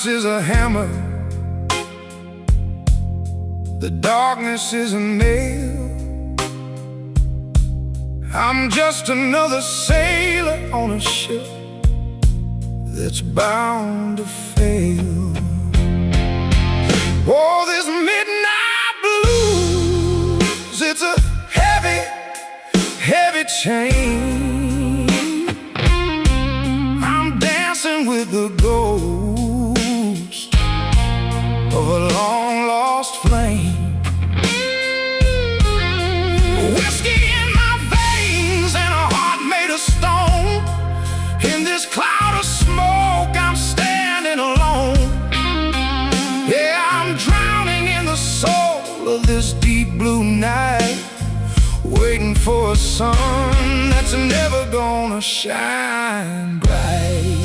Is a hammer, the darkness is a nail. I'm just another sailor on a ship that's bound to fail. Oh, this midnight blues, it's a heavy, heavy chain. I'm dancing with the ghost of a long-lost flame. Whiskey in my veins and a heart made of stone. In this cloud of smoke, I'm standing alone. Yeah, I'm drowning in the soul of this deep blue night, waiting for a sun that's never gonna shine bright.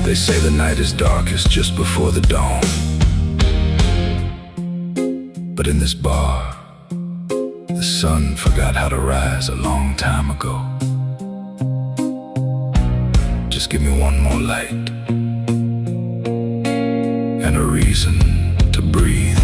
They say the night is darkest just before the dawn, but in this bar, the sun forgot how to rise a long time ago. Just give me one more light and a reason to breathe.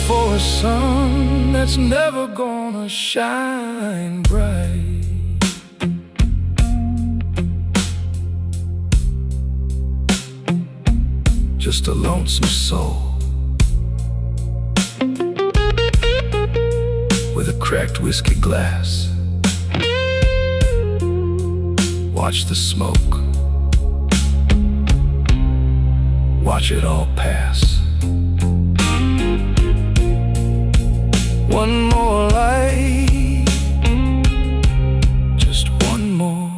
For a sun that's never gonna shine bright. Just a lonesome soul with a cracked whiskey glass. Watch the smoke, watch it all pass. One more light, just one more.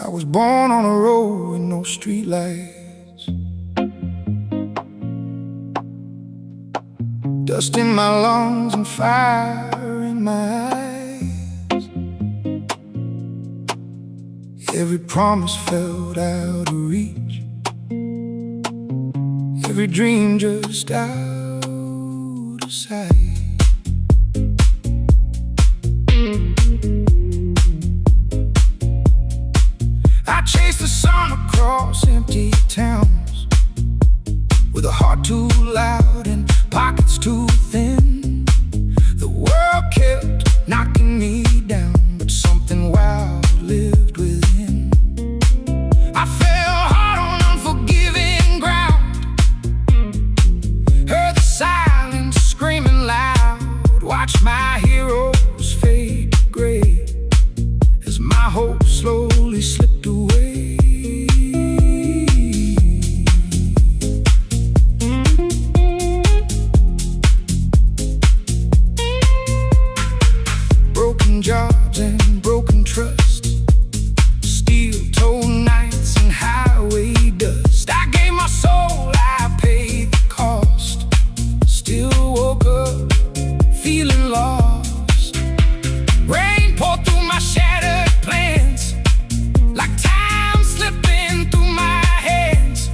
I was born on a road with no streetlights, dust in my lungs and fire in my eyes. Every promise felt out of reach, every dream just out of sight. I chased the sun across empty towns, with a heart too loud and pockets too thin. The world kept knocking me down, but something wild lived within. I fell hard on unforgiving ground, heard the silence screaming loud, watched my heroes fade to gray as my hope slowly slipped away. Broken jobs and broken trust, steel-toed nights and highway dust. I gave my soul, I paid the cost, still woke up feeling lost. Rain poured through my shattered plans, like time slipping through my hands.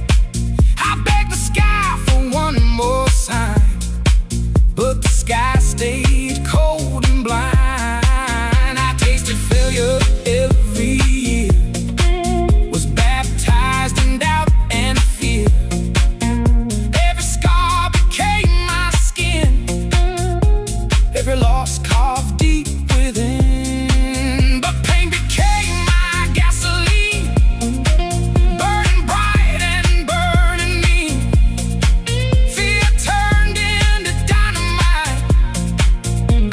I begged the sky for one more sign, but the sky stayed cold and blind. I tasted failure every year, was baptized in doubt and fear. Every scar became my skin, every loss carved deep within. But pain became my gasoline, burning bright and burning me. Fear turned into dynamite,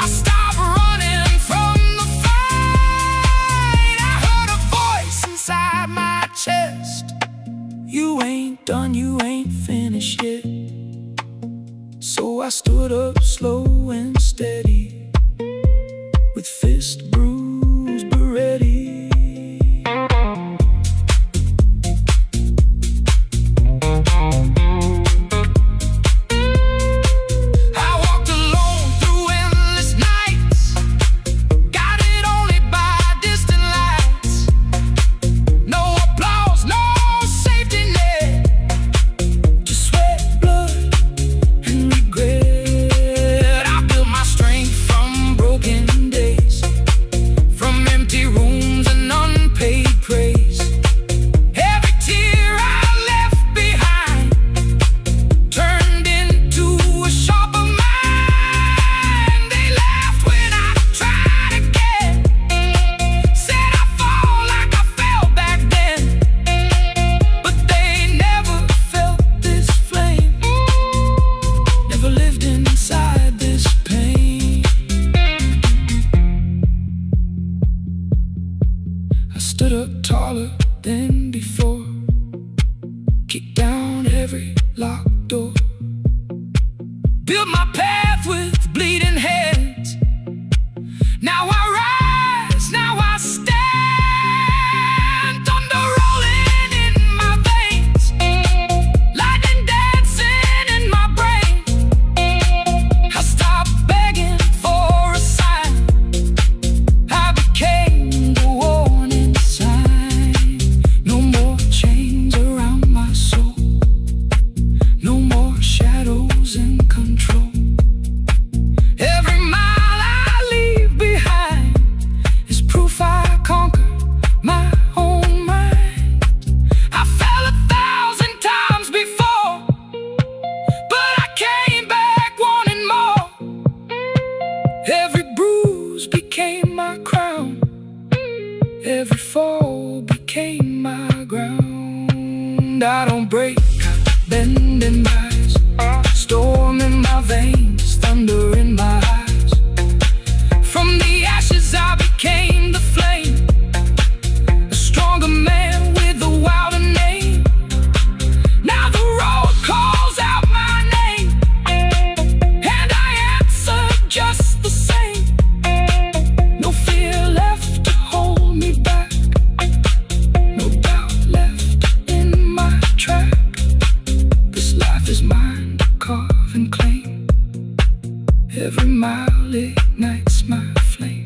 I stopped running from the fight. I heard a voice inside my chest, you ain't done, you ain't finished yet. So I stood up slow and steady, with fist bruised but ready. I walked alone through endless nights, guided only by distant lights. No applause, no safety net, just sweat, blood, and regret. I built my strength from broken days, from empty rooms and unpaid praise. Every tear I left behind turned into a sharper mind. They laughed when I tried again, said I fall like I fell back then, but they never felt this flame, never lived inside this pain. I stood up taller than before, kicked down every locked door, built my path with bleeding hands. Now I rise, now I stand, thunder rolling in my veins, lightning dancing in my brain. I stopped begging for a sign, I became the warning sign. No more chains around my soul, no more shadows in control. Every mile I leave behind is proof I conquered my own mind. I fell 1,000 times before, but I came back wanting more. Every bruise became my crown, every fall became my ground. I don't break, I bend and rise, storm in my veins, thunder in my eyes. From the ashes I became the flame, a stronger man with a wilder name. Now the road calls out my name, and I answer just the same. No fear left to hold me back, ignites my flame.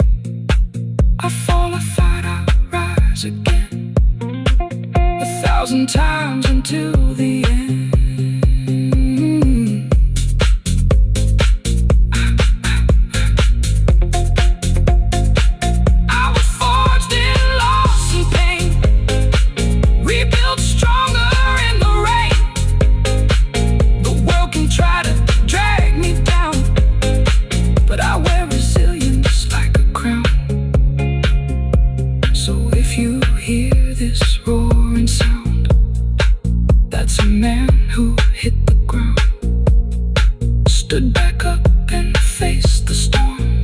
I fall, I fight, I rise again, 1,000 times until the end. Stood back up and faced the storm.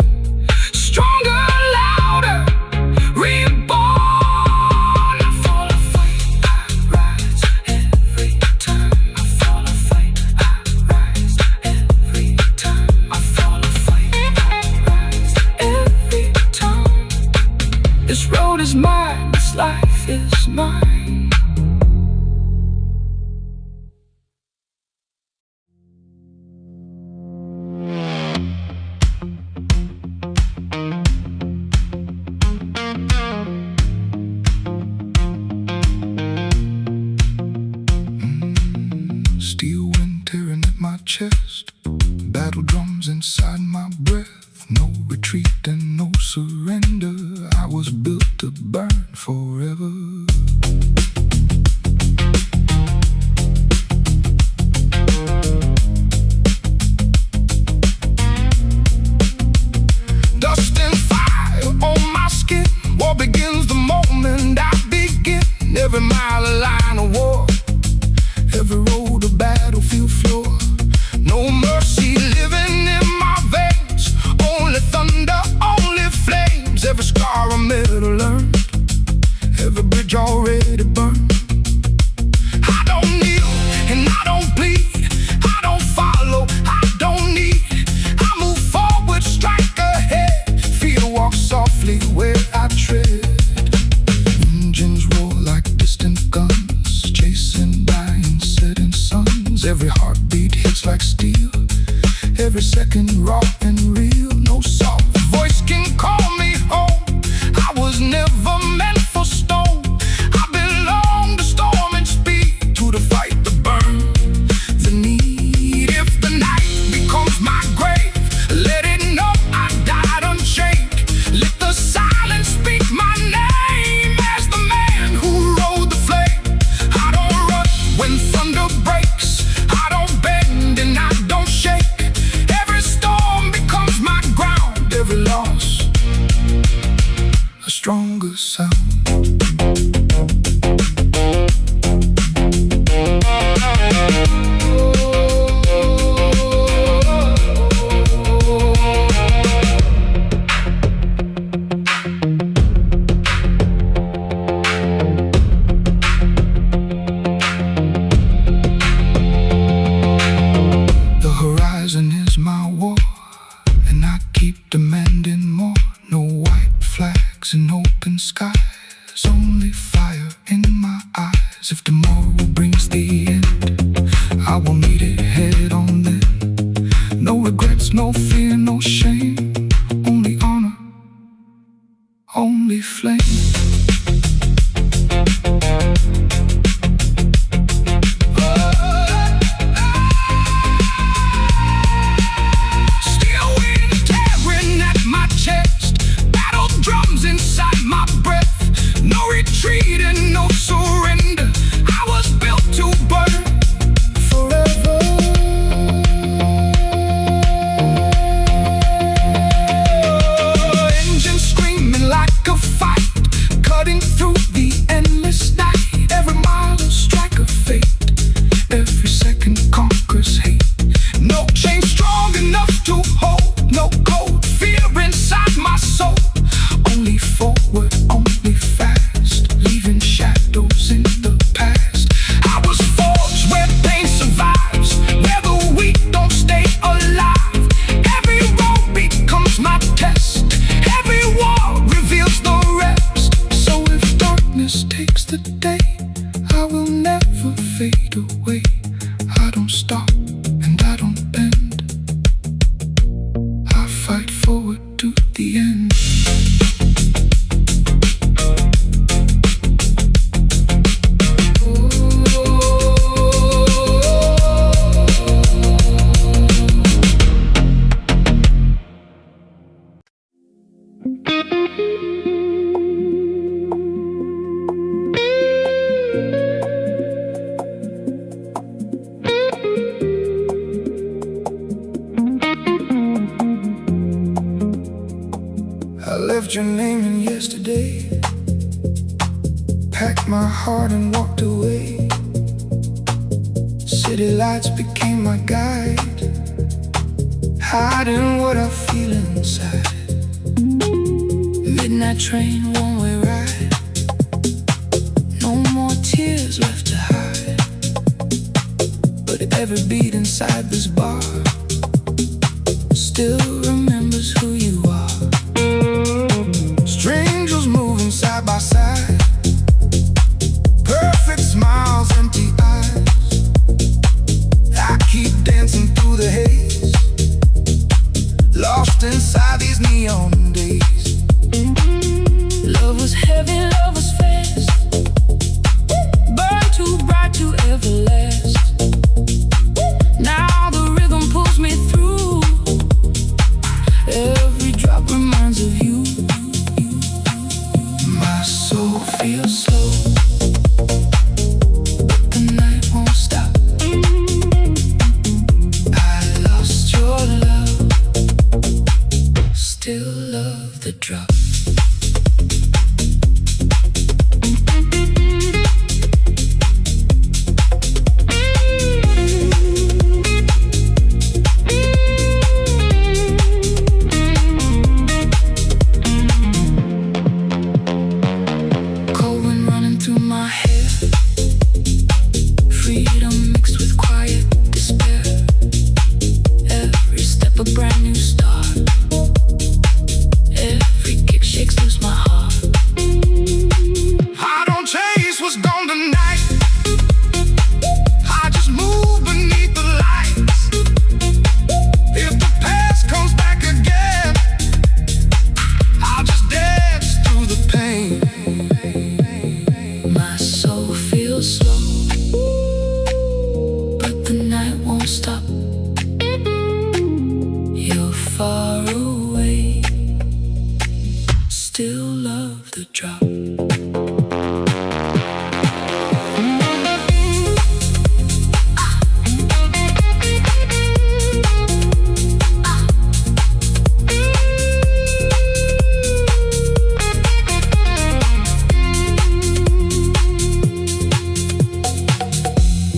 Stronger, louder, reborn. I fall, I fight, I rise. Every time I fall, I fight, I rise. Every time I fall, I fight, I rise. Every time. This road is mine, this life is mine. Steel wind tearing at my chest, battle drums inside my breath. No retreat and no surrender. I was built to burn forever. Dust and fire on my skin. War begins the moment I begin. Every mile a line of war, every road a battlefield floor. No mercy living in my veins. Only thunder, only flames. Every scar a medal earned, every bridge already burned. I don't kneel and I don't bleed, I don't follow, I don't need. I move forward, strike ahead, feet walk softly where I tread. Engines roar like distant guns, chasing dying setting suns. Every heartbeat hits like steel, every second raw and real. No soft voice can call me home. I was never meant for stone. I belong to storm and speed, to the fight, the burn, the need. If the night becomes my grave, let it know I died unchained. Let the silence speak my name as the man who rode the flame. I don't run when thunder breaks, I don't bend and I don't shake. Every storm becomes my ground, every loss a stronger sound. The horizon is my war, and I keep demanding more. No white flags and open skies, only fire in my eyes. If tomorrow brings the end, I will meet it head on then. No regrets, no fear, no shame. Only honor, only flame. Retreat and no surrender. I was built to burn forever. Engines screaming like a fight, cutting through the endless night. Every mile a strike of fate, every second conquers hate. No chain strong enough to hold, no cold fear inside my soul. Only forward, only fast, leaving shadows in the past. I was forged where pain survives, where the weak don't stay alive. Every road becomes my test, every war reveals the rest. So if darkness takes the day, I will never fade away. I don't stop and I don't bend, I fight forward. I left your name in yesterday, packed my heart and walked away. City lights became my guide, hiding what I feel inside. Midnight train, one-way ride, no more tears left to hide. But every beat inside this bar still remembers who you are. Strangers moving side by side, perfect smiles, empty eyes. I keep dancing through the haze, lost inside these neon days. Love was heavy, love was fast, burned too bright to ever last. Now the rhythm pulls me through, every drop reminds of you. My soul feels slow, but the night won't stop. I lost your love, still love the drop. Cold wind running through my hair, freedom mixed with quiet despair. Every step a brand new start, every kick shakes loose my heart. I don't chase what's gone tonight, I just move beneath the lights. If the past comes back again, I'll just dance through the pain. My soul feels slow, but the night won't stop. You're far away, still love the drop.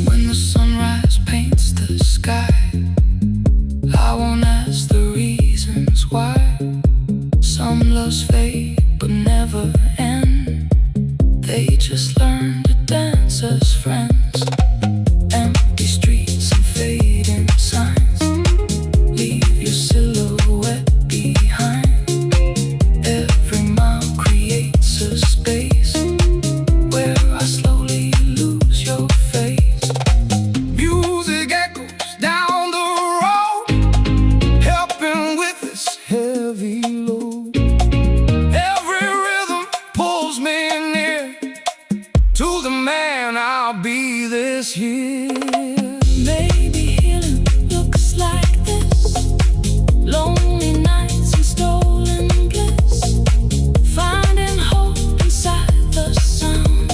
When the sunrise paints the sky, I won't ask the reasons why. Some loves fade but never end, they just learn to dance as friends. Empty streets and fading signs leave your silhouette behind. Every mile creates a space where I slowly lose your face. Music echoes down the road, helping with this heavy load. Every rhythm pulls me near to the man I'll be this year. Maybe healing looks like this, lonely nights and stolen bliss, finding hope inside the sound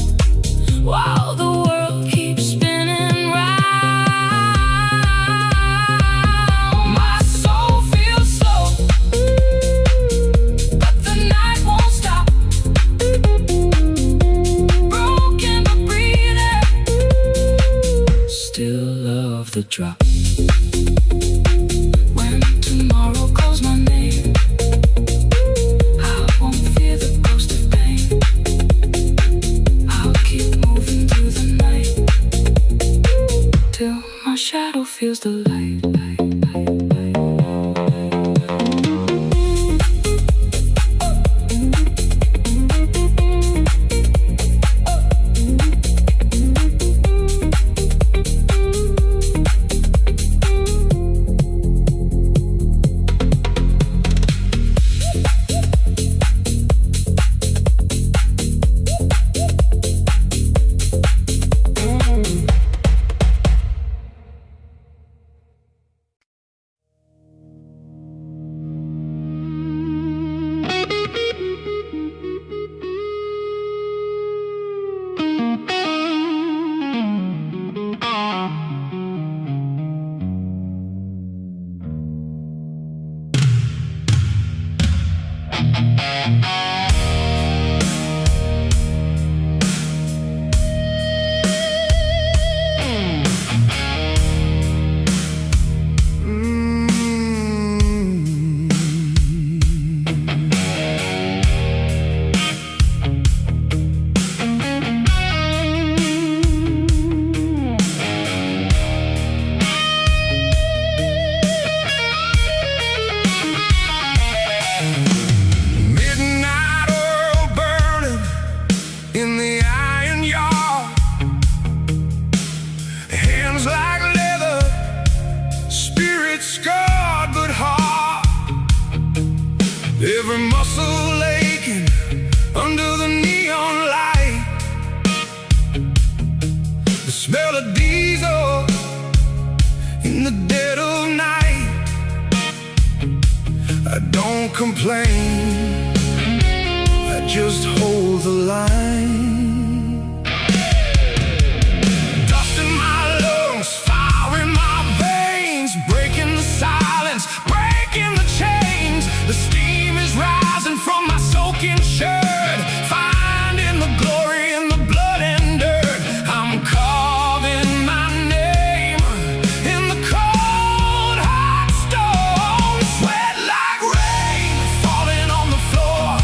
while the world keeps spinning round. My soul feels slow, but the night won't stop. Broken but breathing, still love the drop. When tomorrow calls my name, I won't fear the ghost of pain. I'll keep moving through the night till my shadow feels the light. Every muscle aching under the neon light. The smell of diesel in the dead of night. I don't complain, I just hold the line. Dust in my lungs, fire in my veins, breaking the silence, breaking the chains. The steam is rising from my soaking shirt, finding the glory in the blood and dirt. I'm carving my name in the cold hot stone. Sweat like rain falling on the floor,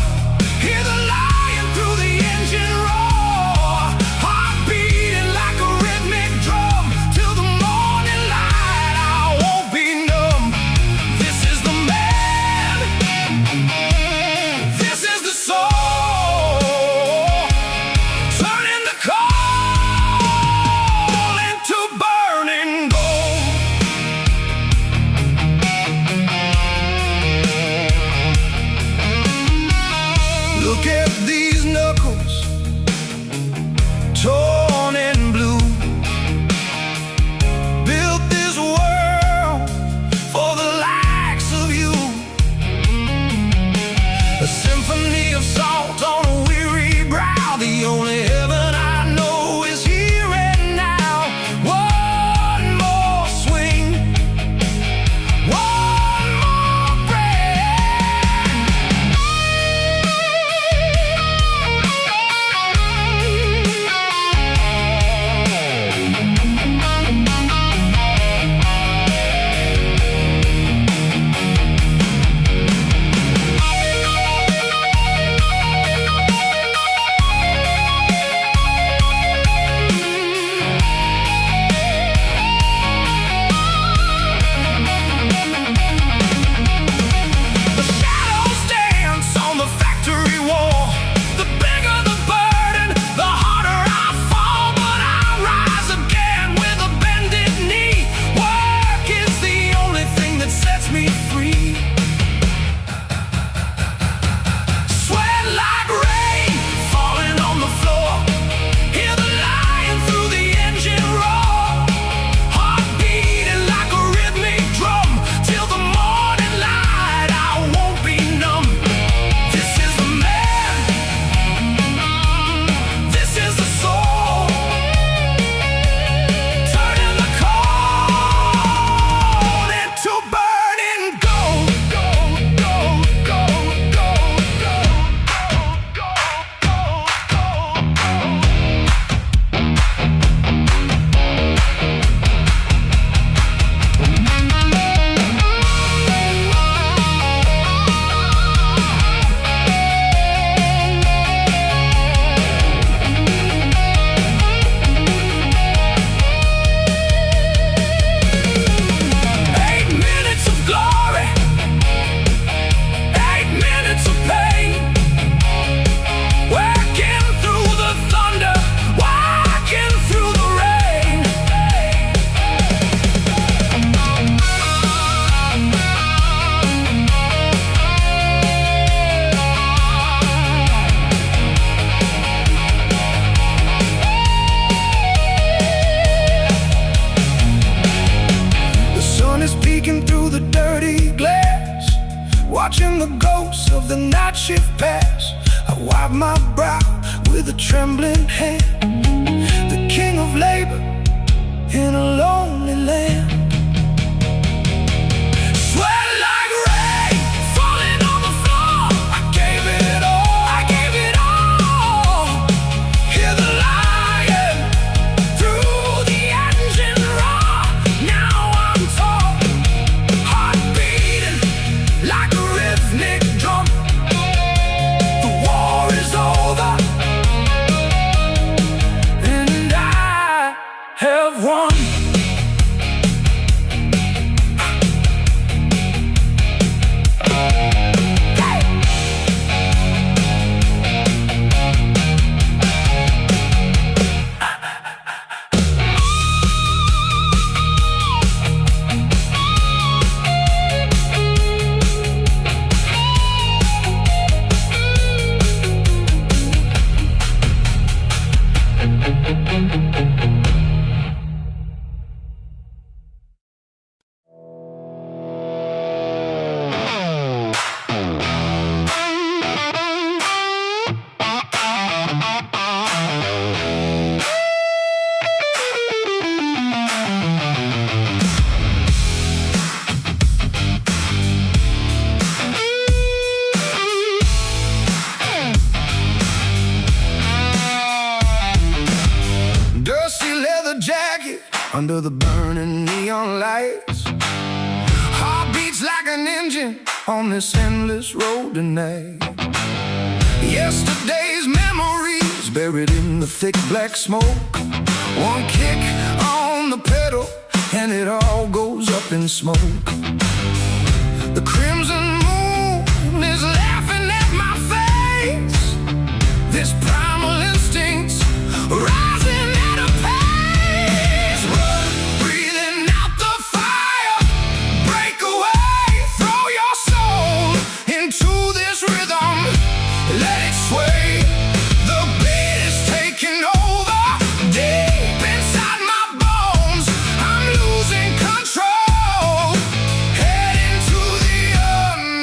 hear the lion through the engine roar. Heart beating like a rhythmic drum, till the morning light I won't be numb. This is the man, this is the soul, turning the coal into burning gold. Look at these knuckles, torn and blue. Built this world for the likes of you. A symphony of salt on a weary brow. The only heaven I know is here and now. One more swing, one more The shadows dance on the factory wall. The bigger the burden, the harder I fall. But I rise again with a bended knee. Work is the only thing that sets me free. Sweat like rain falling on the floor, hear the lion through the engine roar. Heart beating like a rhythmic drum, till the morning light I won't be numb. This is the man, this is the soul, turning the cold into burning gold. Gold, gold, gold, gold, gold, Eight minutes of glory, 8 minutes of pain. Working through the thunder, walking through the rain. The sun is peeking through the dirty glass, watching the ghosts of the night shift pass. I wipe my brow with a trembling hand, the king of labor in a lonely land. Sweat like rain falling on the floor, I gave under the burning neon lights. Heart beats like an engine on this endless road tonight. Yesterday's memories buried in the thick black smoke. One kick on the pedal and it all goes up in smoke. The crimson moon is laughing at my face. This primal instinct's rising at a pace. Run, breathing out the fire. Break away, throw your soul into this rhythm. Let it sway. The beat is taking over. Deep inside my bones, I'm losing control. Heading to the unknown.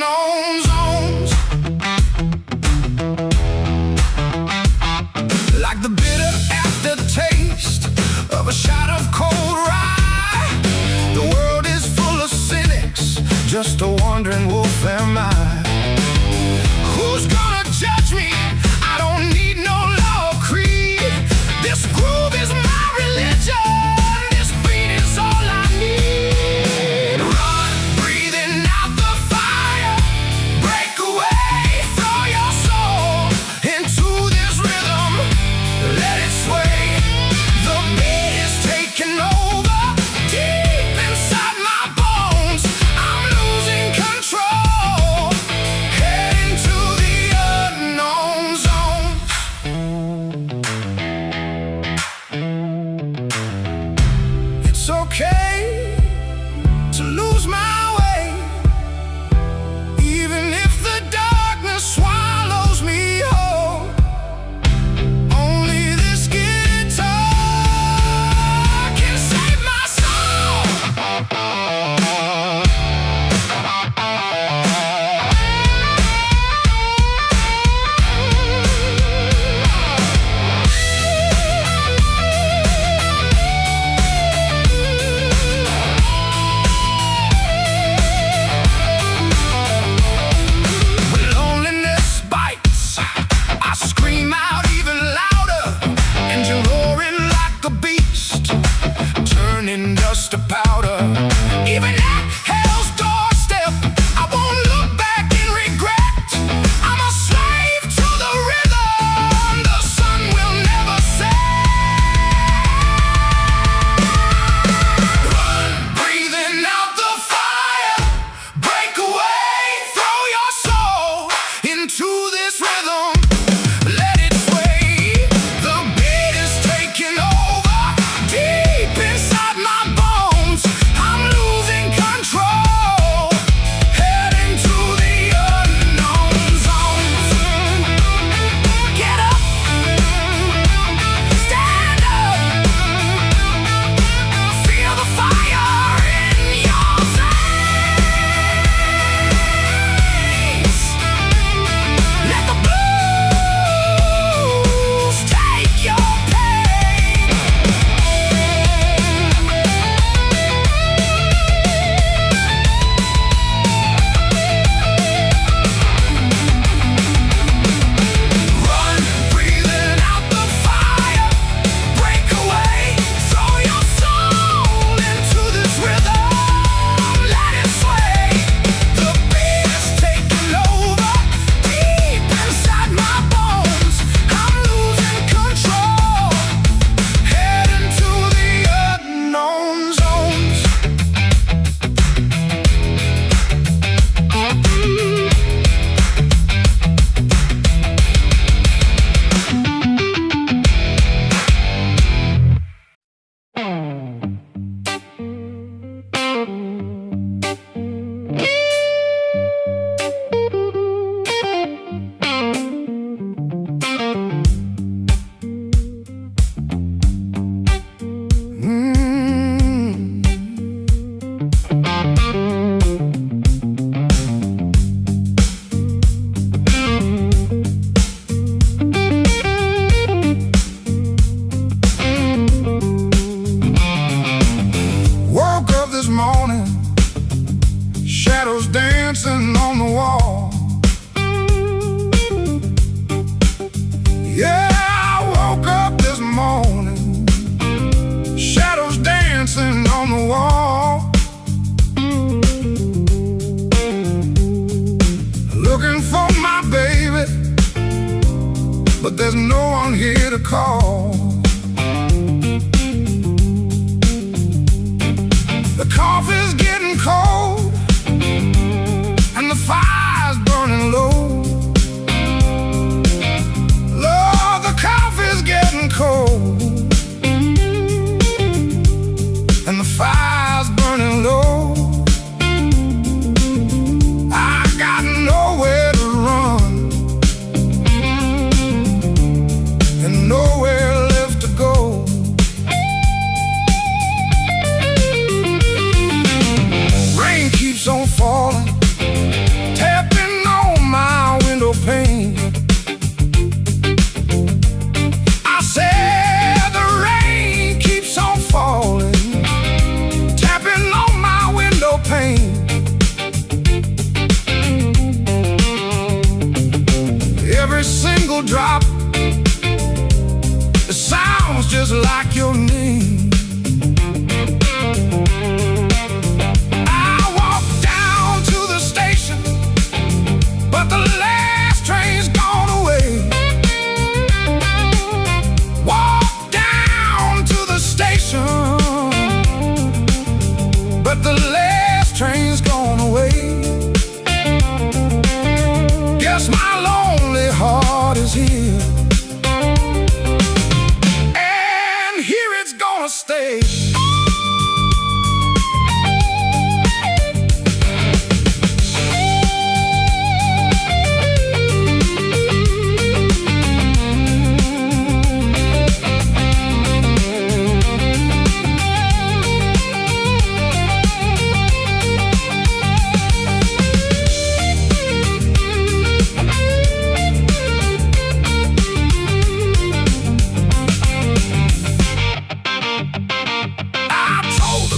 my baby, but there's no one here to call. The coffee's getting cold and the fire's burning low. Lord, the coffee's getting cold and the fire's burning low. I got nowhere to run and nowhere left to go. Rain keeps on falling, tapping on my window pane. I said the rain keeps on falling, tapping on my window pane. Every single drop, it sounds just like your name. I walk down to the station, but the last train's gone away. Walk down to the station, but the last train's gone away. Guess my lonely heart is here, and here it's gonna stay.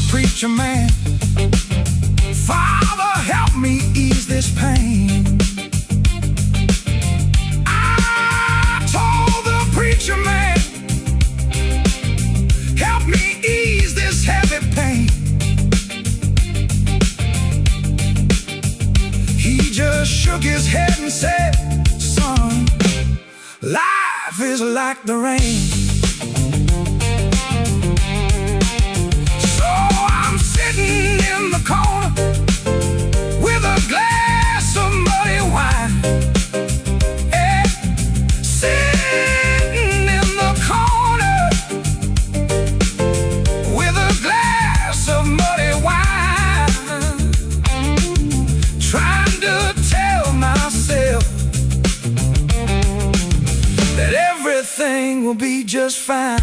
Preacher man, Father, help me ease this pain. I told the preacher man, help me ease this heavy pain. He just shook his head and said, son, life is like the rain. In the corner with a glass of muddy wine, yeah. Sitting in the corner with a glass of muddy wine, trying to tell myself that everything will be just fine.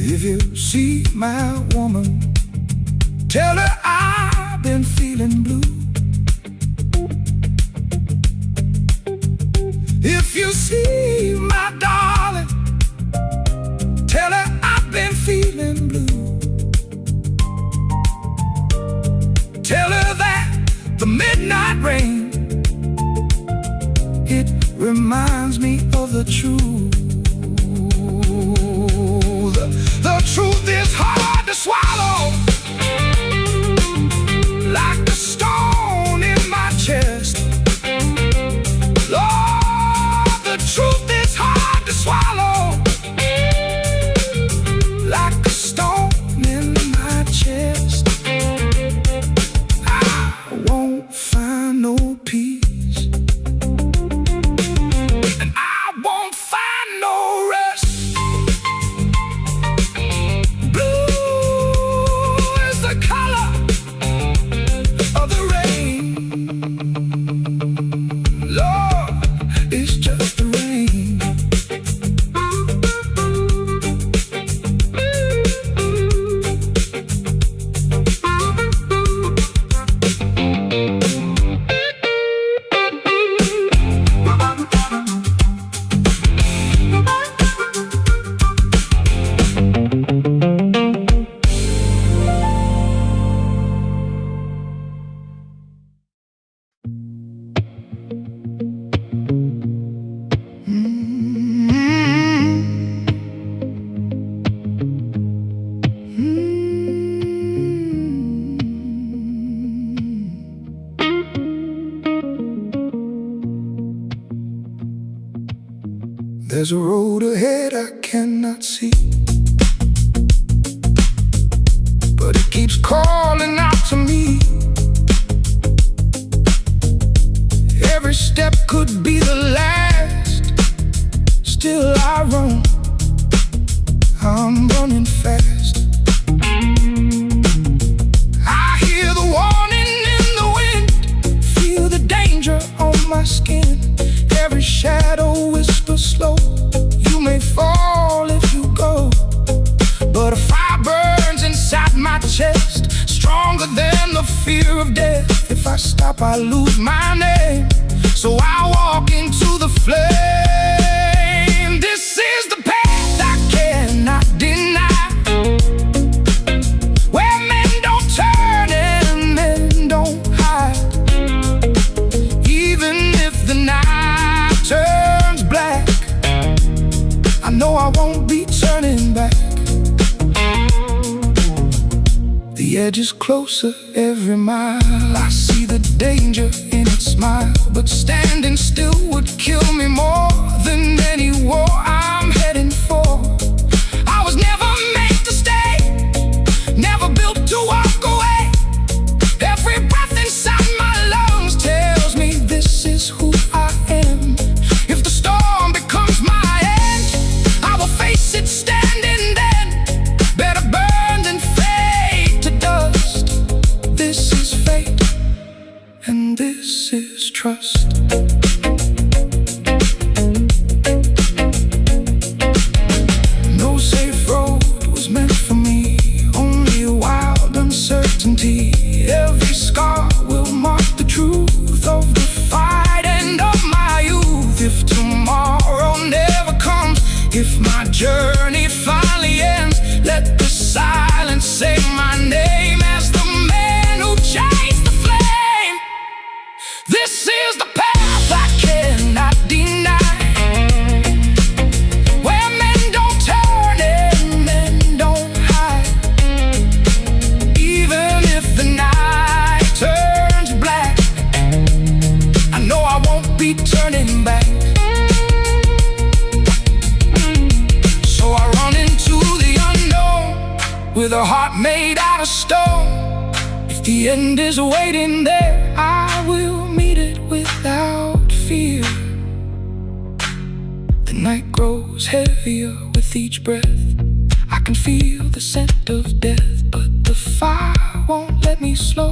If you see my woman, tell her I've been feeling blue. If you see my darling, tell her I've been feeling blue. Tell her that the midnight rain, it reminds me of the truth. The truth is hard to swallow, like the stone in my chest. Lord, the truth is hard to swallow, like a stone in my chest. I won't find no peace, and I won't find There's a road ahead I cannot see, but it keeps calling out to me. Every step could be the last, still I run. I'm running fast. I hear the warning in the wind, feel the danger on my skin. Every shadow whispers slow, you may fall if you go. But a fire burns inside my chest, stronger than the fear of death. If I stop, I lose my name, so I walk into the flame. This is the path I cannot deny, where men don't turn and men don't hide. Even if the night turns black, I know I won't be turning back. The edge is closer every mile. I see the danger in its smile, but standing still would kill me more than any war I'm heading for. I was never meant to stay, never built to walk away. Every breath inside my lungs tells me this is who I am. If the storm becomes my end, I will face it standing then. Better burn than fade to dust. This is fate, and this is trust. No safe road was meant for me, only wild uncertainty. Every scar will mark the truth of the fight and of my youth. If tomorrow never comes, if my journey finally ends, let the silence say my name as the man who chased the flame. This is the path I cannot deny, where men don't turn and men don't hide. Even if the night turns black, I know I won't be turning back. So I run into the unknown with a heart made out of stone. If the end is waiting there, I will meet it without fear. The night grows heavier with each breath. I can feel the scent of death, but the fire won't let me slow.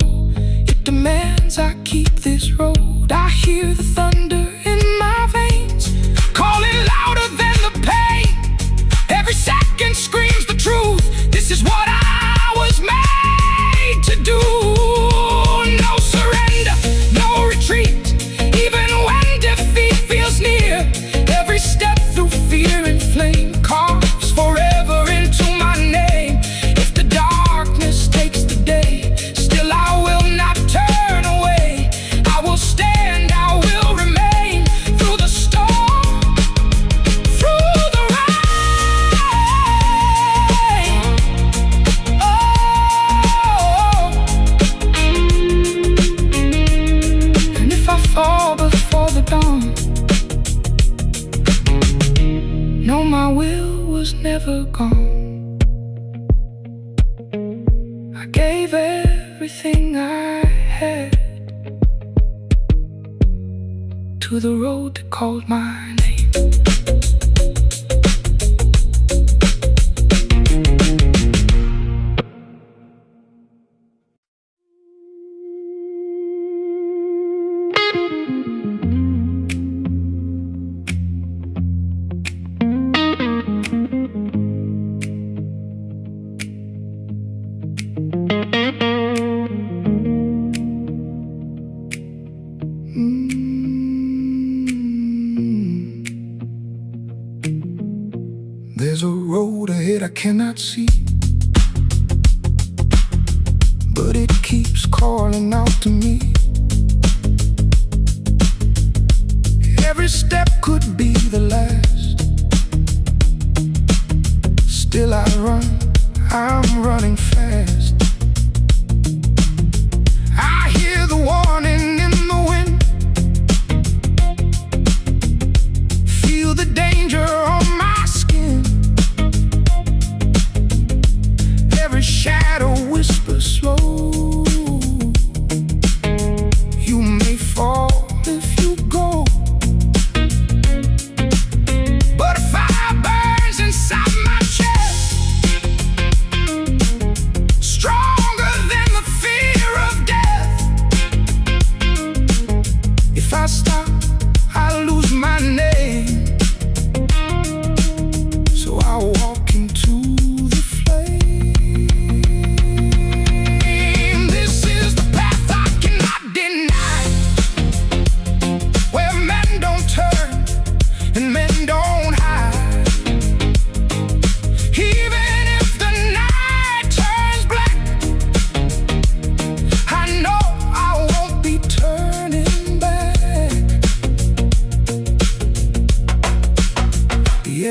It demands I keep this road. I hear the thunder in my veins, calling louder than the pain. Every second screams the truth. This is what I was made to do. No surrender, no retreat, even when defeat feels near. Every step through fear and flame carves forever into my name. If the darkness takes the day, still I will not turn away. I will stand, I will remain, through the storm, through the rain. Oh, and if I fall before the dawn, no, my will was never gone. I gave everything I had to the road that called my name. There's a road ahead I cannot see, but it keeps calling out to me. Every step could be the last, still I run, I'm running fast. I hear the warning in the wind, feel the danger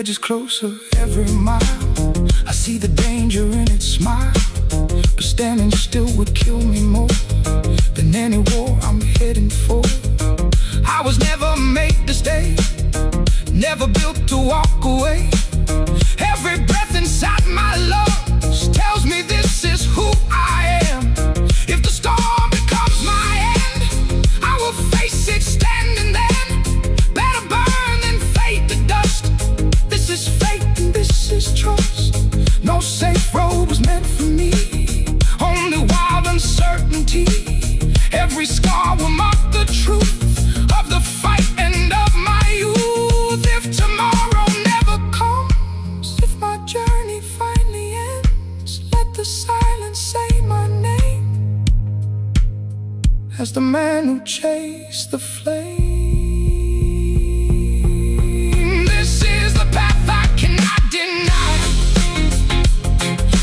edges closer every mile. I see the danger in its smile, but standing still would kill me more than any war I'm heading for. I was never made to stay, never built to walk away. Every breath inside my lungs tells me this is who I am. If the storm becomes my end, I will face it standing then. Better burn than fade to dust. This is fate and this is trust. No safe road was meant for me, only wild uncertainty. Every scar will mark the truth of the fight and of my youth. If tomorrow never comes, if my journey finally ends, let the silence say my name as the man who chased the flame. This is the path I cannot deny,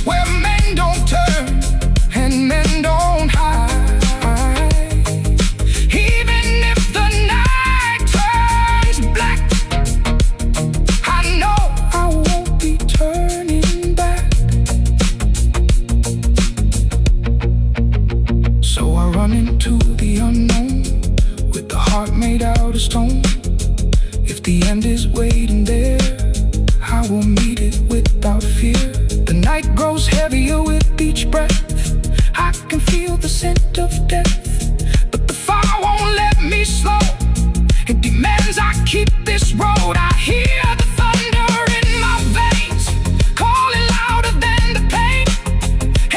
where men don't turn and men don't hide. Even if the night turns black, I know I won't be turning back. So I run into the unknown with the heart made out of stone. If the end is waiting there, I will meet it without fear. The night grows heavier with each breath. I can feel the scent of death, but the fire won't let me slow. It demands I keep this road. I hear the thunder in my veins, calling louder than the pain.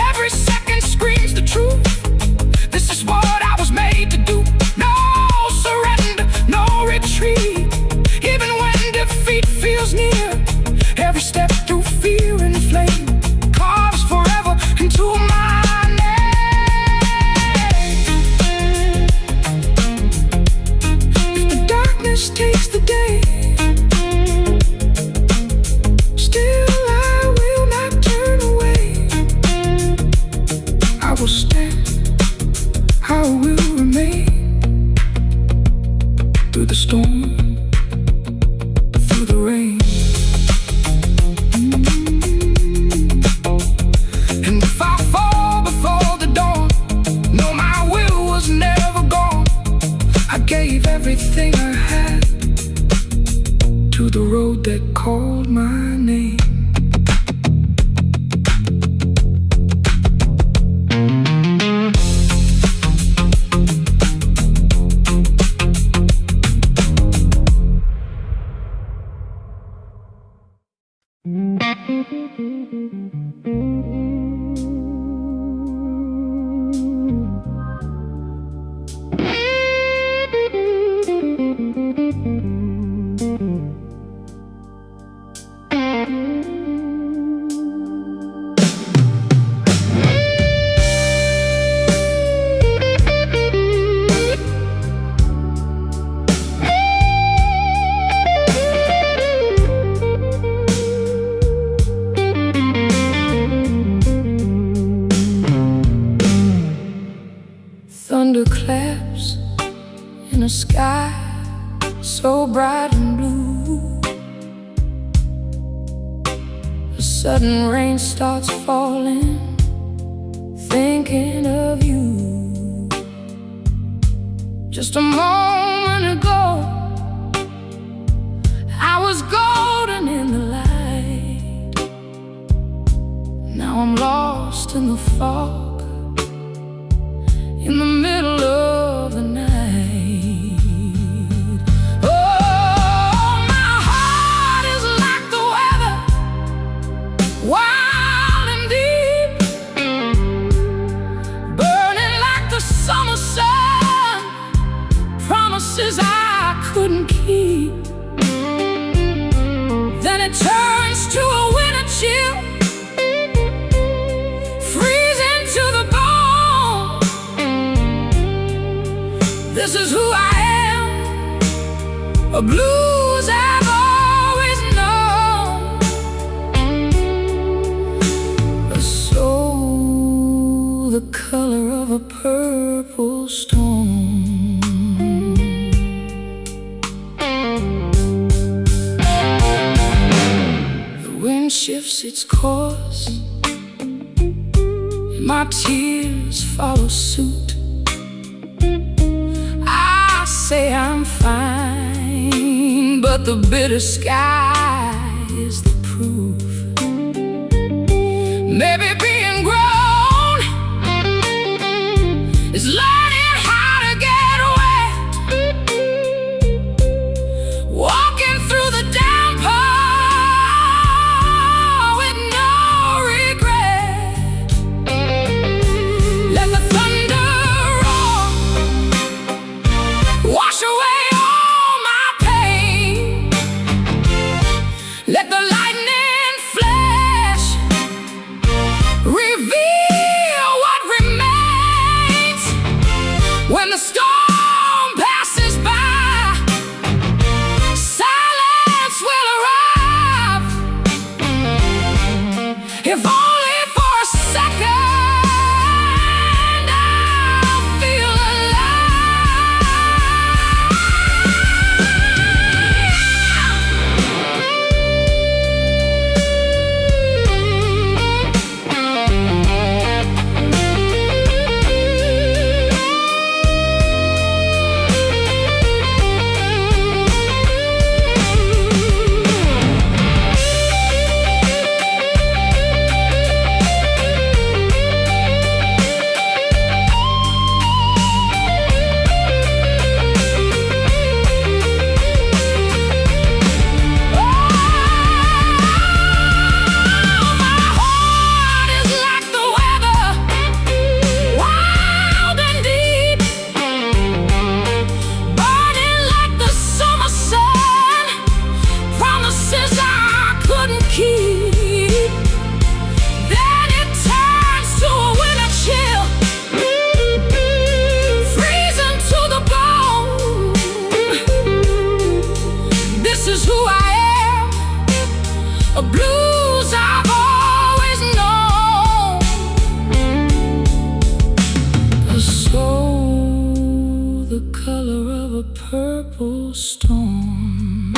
Every second screams the truth. This is what I was made to do. No surrender, no retreat. Even when defeat feels near, every step through fear and flame carves forever into my name. If the darkness takes the day, still I will not turn away. I will stand, I will remain through the storm, through the rain. And if I fall before the dawn, no, my will was never gone. I gave everything I had to the road that called my name. Thunderclaps in a sky so bright and blue. A sudden rain starts falling, thinking of you. Just a moment ago, I was golden in the light. Now I'm lost in the fog, in the middle of the night. Oh, my heart is like the weather, wild and deep, burning like the summer sun, promises I couldn't keep. Then it turns to a winter chill, this is who I am, a blues I've always known, a soul the color of a purple stone. shifts its course, and my tears follow suit. I say I'm fine, but the bitter sky is the proof. Maybe being grown is learning how to get wet, walking through the downpour with no regret. Let the thunder roar, wash away all my pain. Let the lightning flash reveal what remains. When the storm passes by, silence will arrive. If only for a second, I'll feel a blues I've always known. A soul the color of a purple storm.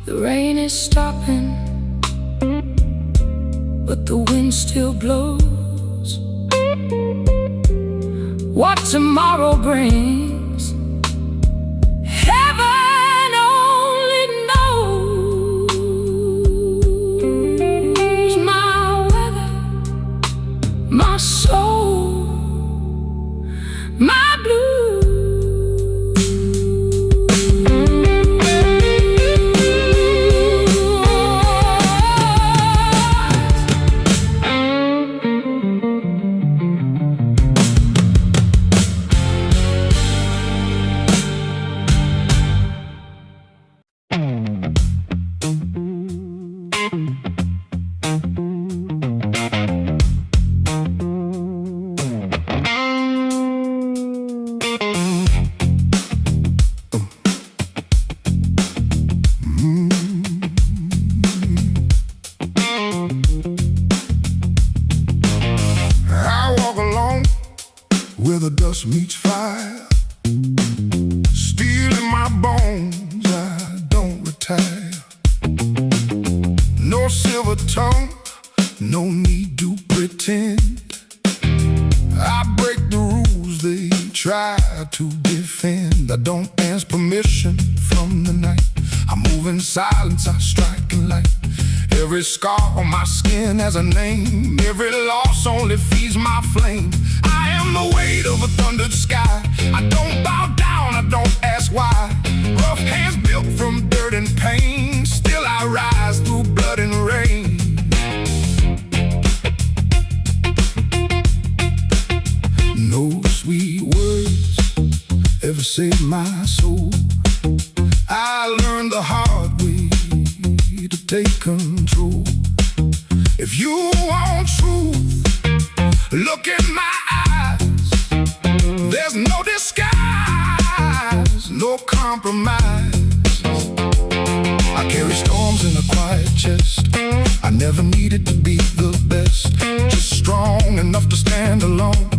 The rain is stopping, but the wind still blows. What tomorrow brings, heaven only knows. My weather, my soul, my blues. Where the dust meets fire, steel in my bones, I don't retire. No silver tongue, no need to pretend. I break the rules they try to defend. I don't ask permission from the night. I move in silence, I strike a light. Every scar on my skin has a name. Every loss only feeds my flame. I am the weight of a thundered sky. I don't bow down, I don't ask why. Rough hands built from dirt and pain. Still I rise through blood and rain. No sweet words ever saved my soul. I learned the hard way to take control. If you want truth, look in my eyes. There's no disguise, no compromise. I carry storms in a quiet chest. I never needed to be the best, just strong enough to stand alone,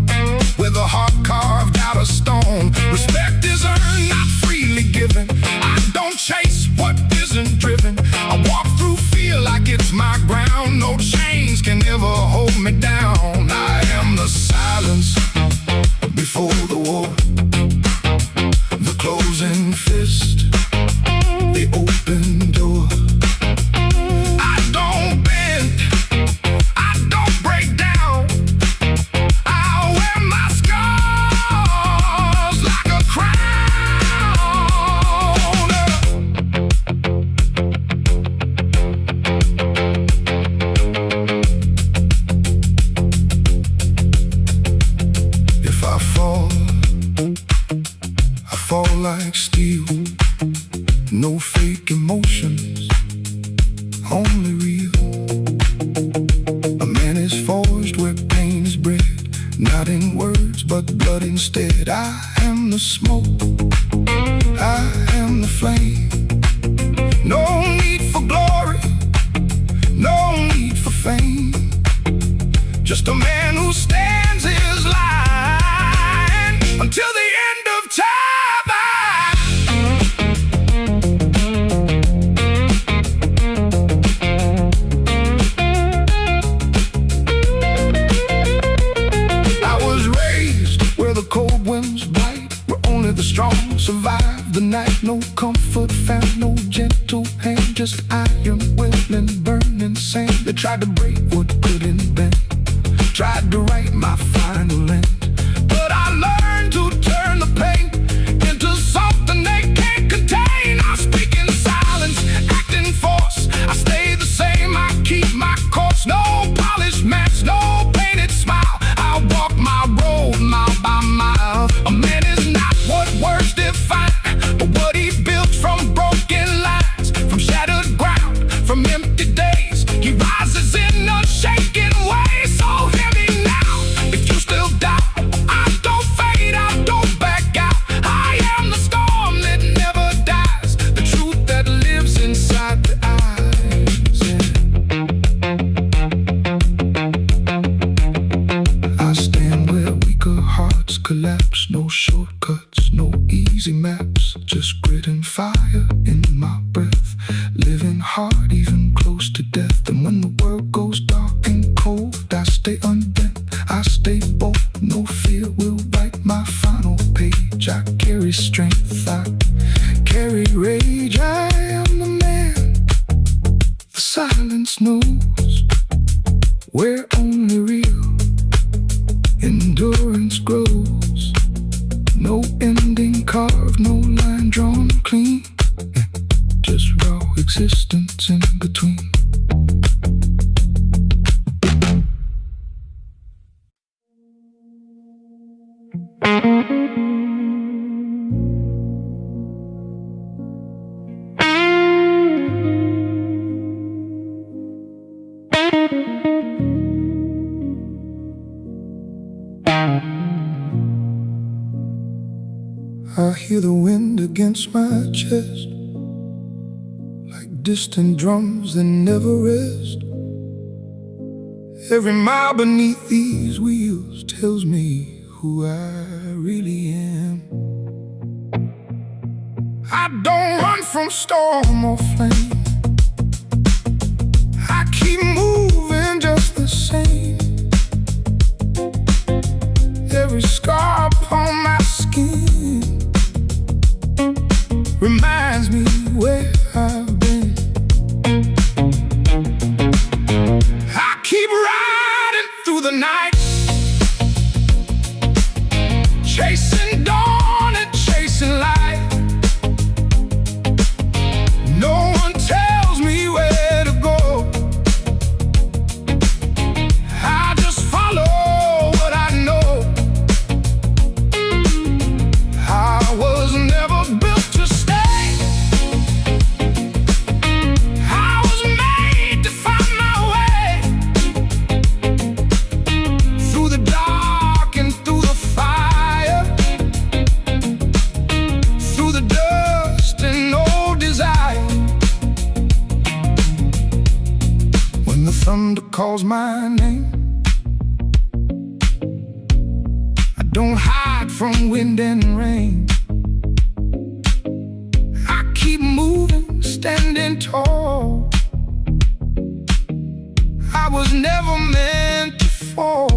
with a heart carved out of stone. Respect is earned, not freely given. I don't chase what isn't driven. I walk through before the war. The closing fist, the open door. I don't bend, I don't break down. I wear my scars like a crown. If I fall, I fall like steel. No fake emotions, only real. A man is forged where pain is bred, not in words but blood instead. I am the smoke, I am the flame. No need for glory, no need for fame. Just a man who stands his line until the end of time. Cold winds bite, where only the strong survive the night. No comfort found, no gentle hand, just iron will and burning sand. They tried to break what couldn't bend, tried to write my final end, but I learned to turn the pain into something they can't contain. I speak in silence, act in force, I stay the same, I keep my course. No polished mask, no painted smile, I walk my road mile by mile. A man is not what words define, but what he built from broken lines, from shattered ground, from empty days. He rises in a shaking way. So hear me now, if you still doubt, I don't fade, I don't back out. I am the storm that never dies, the truth that lives inside the eyes. I stand where weaker hearts collapse. No shortcuts, no easy maps, just grit and fire in my breath. Living hard, even close to death. And when the world goes dark and cold, I stay unbent, I stay bold. No fear will write my final page. I carry strength, I carry rage. I am the man the silence knows, where only real endurance grows. No ending carved, no line drawn clean, just raw existence in between. I hear the wind against my chest, like distant drums that never rest. Every mile beneath these wheels tells me who I really am. I don't run from storm or flame, I keep moving just the same. Every scar upon my skin reminds me where I've been. I keep riding through the night, chasing dawn and chasing light. No one tells me where to go, I just follow what I know. I was never built to stay, I was made to find my way. Through the dark and through the fire, through the dust and no desire. When the thunder calls my name, I don't hide from wind and rain. I keep moving, standing tall. I was never meant to fall.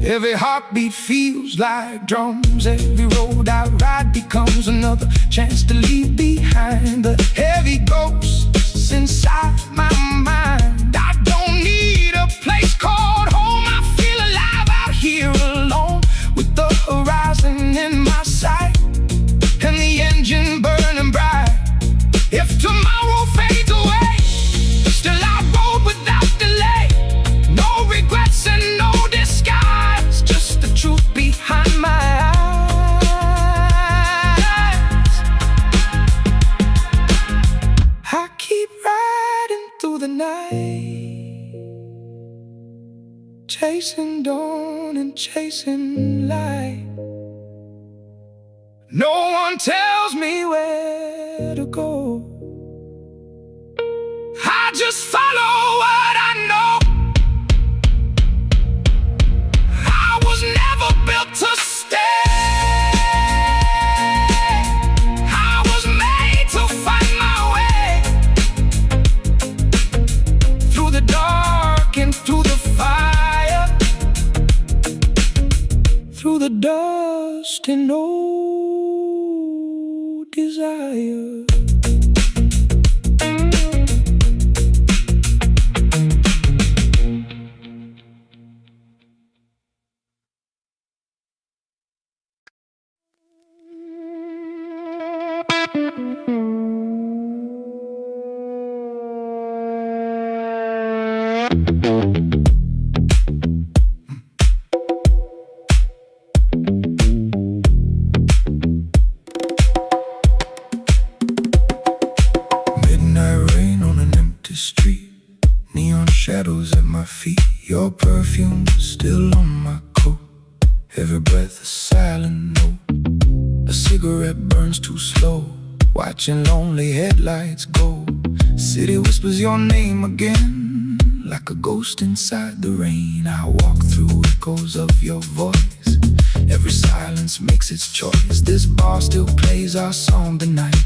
Every heartbeat feels like drums. Every road I ride becomes another chance to leave behind the heavy ghosts inside my mind. I don't need a place called home. I feel alive out here alone, with the horizon in my sight and the engine burning bright. If tomorrow fades away, still I rode without delay. No regrets and no disguise, just the truth behind my eyes. I keep riding through the night, chasing dawn and chasing light. No one tells me where to go. I just follow what I know. I was never built to stay. I was made to find my way through the dark and through the fire, through the dust and no desire. Midnight rain on an empty street, neon shadows at my feet. Your perfume still on my coat, every breath a silent note. A cigarette burns too slow, watching lonely headlights go. City whispers your name again, like a ghost inside the rain. I walk through echoes of your voice, every silence makes its choice. This bar still plays our song tonight,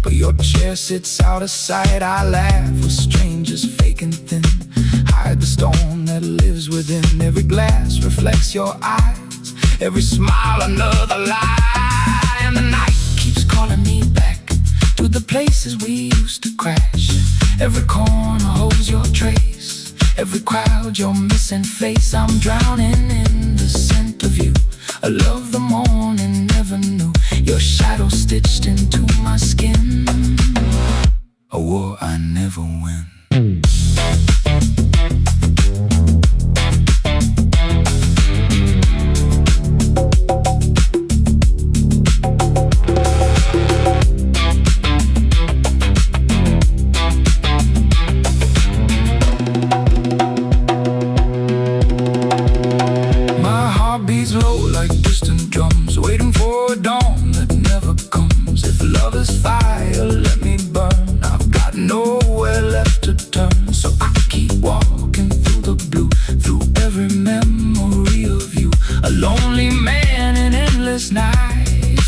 but your chair sits out of sight. I laugh with strangers fake and thin, hide the storm that lives within. Every glass reflects your eyes, every smile another lie. And the night keeps calling me back to the places we used to crash. Every corner holds your trace, every crowd your missing face. I'm drowning in the scent of you, a love the morning never knew. Your shadow stitched into my skin, a war I never win.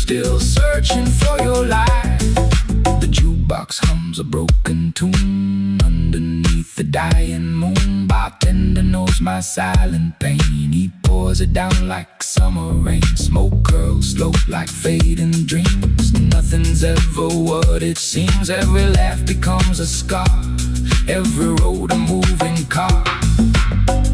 Still searching for your light. The jukebox hums a broken tune underneath the dying moon. Bartender knows my silent pain, he pours it down like summer rain. Smoke curls slow like fading dreams. Nothing's ever what it seems. Every laugh becomes a scar, every road a moving car.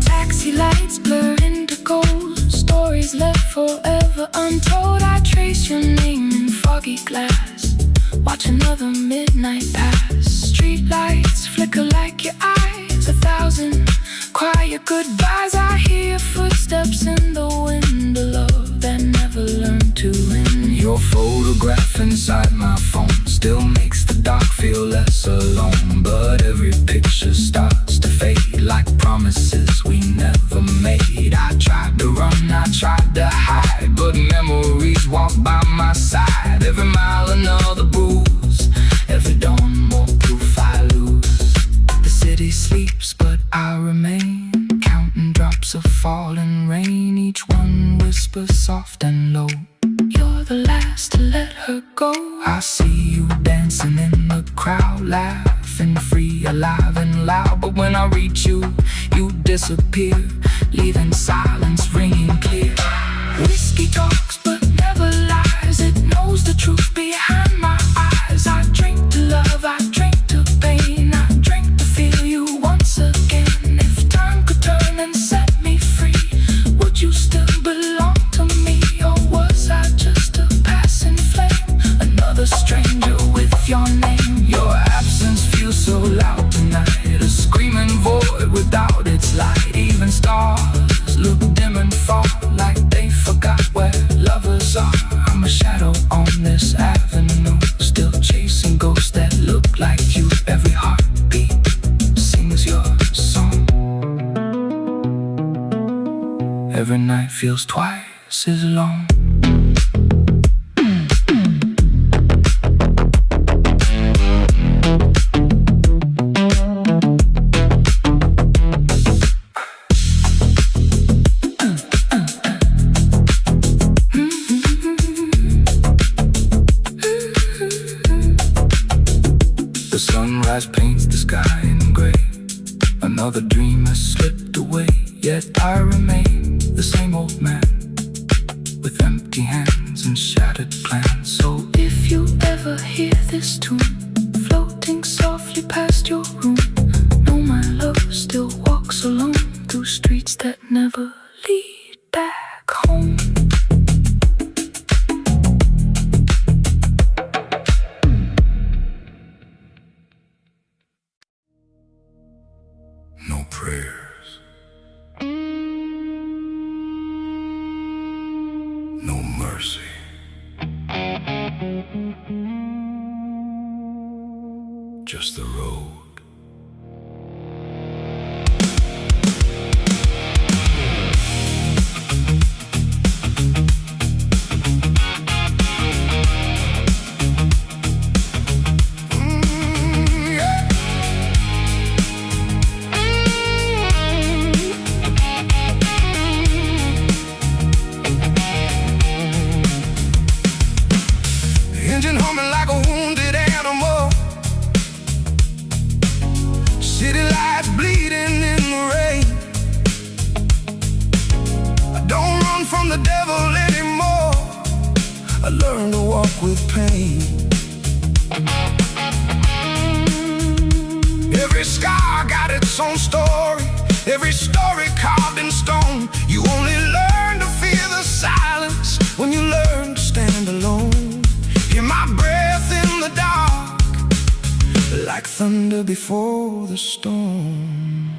Taxi lights blur into gold, stories left forever untold. I trace your name in foggy glass, watch another midnight pass. Street lights flicker like your eyes, 1,000 quiet goodbyes. I hear footsteps in the wind, a love that never learned to end. Your photograph inside my phone still makes the dark feel less alone. But every picture starts to fade like promises we never made. I tried to run, I tried to hide, but memories walk by my side. Every mile another bruise, every dawn more proof I lose. The city sleeps but I remain, counting drops of falling rain. Each one whispers soft and low, you're the last to let her go. I see you dancing in the crowd, laughing free, alive and loud. But when I reach you, you disappear, leaving silence ringing clear. Whiskey talks but never lies, it knows the truth behind my eyes. I drink to love, I drink to pain, I drink to feel you once again. If time could turn and set me free, would you still belong to me? Or was I just a passing flame, another stranger with your name? Your absence feels so loud tonight, a screaming void without its light. Even stars look dim and far, like they forgot where lovers are. I'm a shadow on this avenue, still chasing ghosts that look like you. Every heartbeat sings your song. Every night feels twice as long. The sunrise paints the sky in gray. Another dream has slipped away, yet I remain the same old man, with empty hands and shattered plans. So if you ever hear this tune floating softly past your room, know my love still walks alone through streets that never lead back home. No prayers, no mercy. Just the road. Engine humming like a wounded animal, city lights bleeding in the rain. I don't run from the devil anymore, I learned to walk with pain. Every scar got its own story, every story carved in stone. You only learn to fear the silence when you learn to stand alone. Hear my breath in the dark, like thunder before the storm.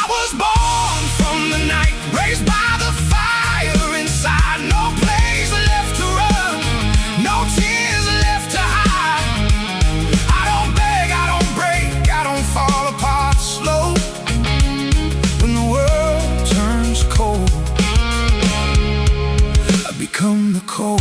I was born from the night, raised by the fire inside. No place left to run, no tears left to hide. I don't beg, I don't break, I don't fall apart slow. When the world turns cold, I become the cold.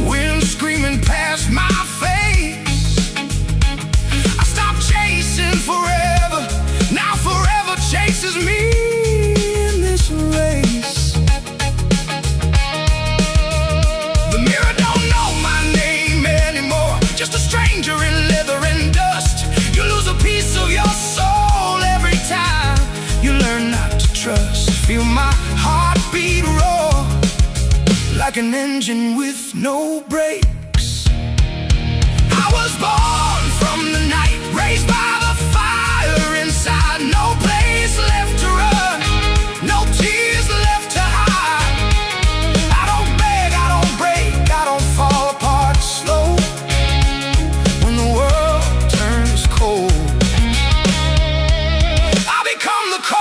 Wind screaming past my face. I stopped chasing forever, now forever chases me in this race. The mirror don't know my name anymore, just a stranger in leather and dust. You lose a piece of your soul every time you learn not to trust. Feel my heartbeat roar like an engine with no brakes. I was born from the night, raised by the fire inside. No place left to run, no tears left to hide. I don't beg, I don't break, I don't fall apart slow. When the world turns cold, I become the cold.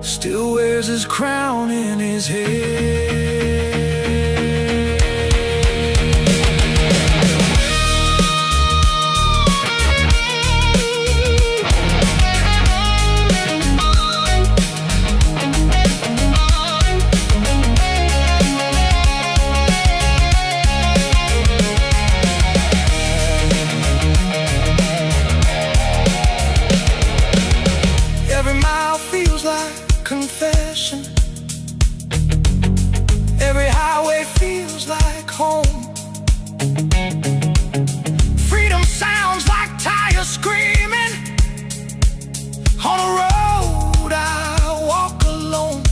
Still wears his crown in his head. direction. Every highway feels like home. Freedom sounds like tires screaming. On a road I walk alone.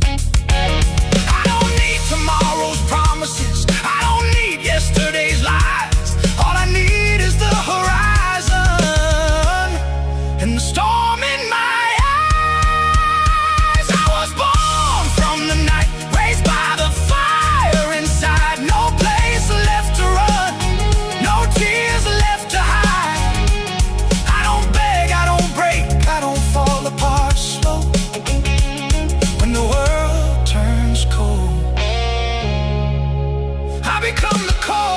I don't need tomorrow's promises, I don't need yesterday's lies. All I need is the horizon and the storm in my eyes. I was born from the night, raised by the fire inside. No place left to run, no tears left to hide. I don't beg, I don't break, I don't fall apart slow. When the world turns cold, I become the cold.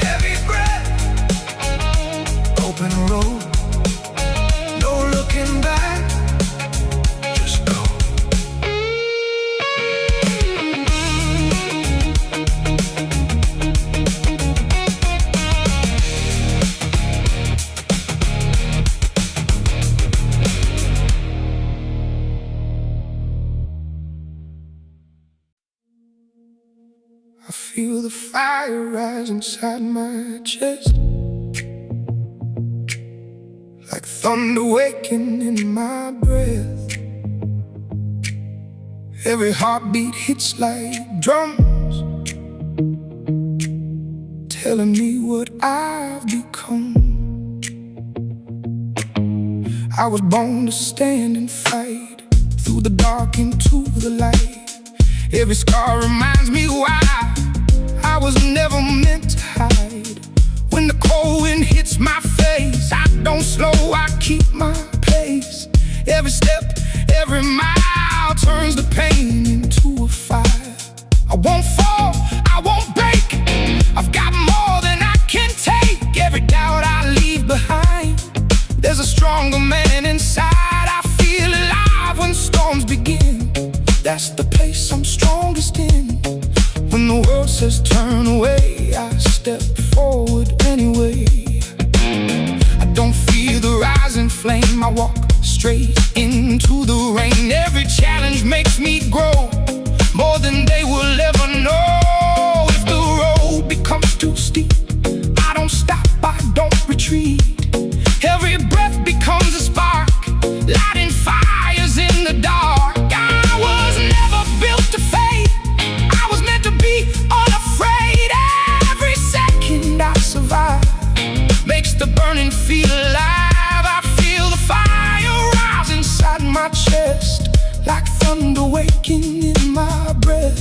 Heavy breath, open road, no looking back, just go. I feel the fire rise inside my chest, like thunder waking in my breath. Every heartbeat hits like drums, telling me what I've become. I was born to stand and fight, through the dark into the light. Every scar reminds me why I was never meant to hide. When the cold wind hits my face, I don't slow, I keep my pace. Every step, every mile turns the pain into a fire. I won't fall, I won't break, I've got more than I can take. Every doubt I leave behind, there's a stronger man inside. I feel alive when storms begin, that's the place I'm strongest in. When the world says turn away, I step forward anyway. I don't fear the rising flame, I walk straight into the rain. Every challenge makes me grow, more than they will ever know. If the road becomes too steep, I don't stop, I don't retreat. Every breath becomes a spark, lighting fires in the dark. I was never built to fade, I was meant to be unafraid. Every second I survive makes the burning feel alive. I feel the fire rise inside my chest, like thunder waking in my breath.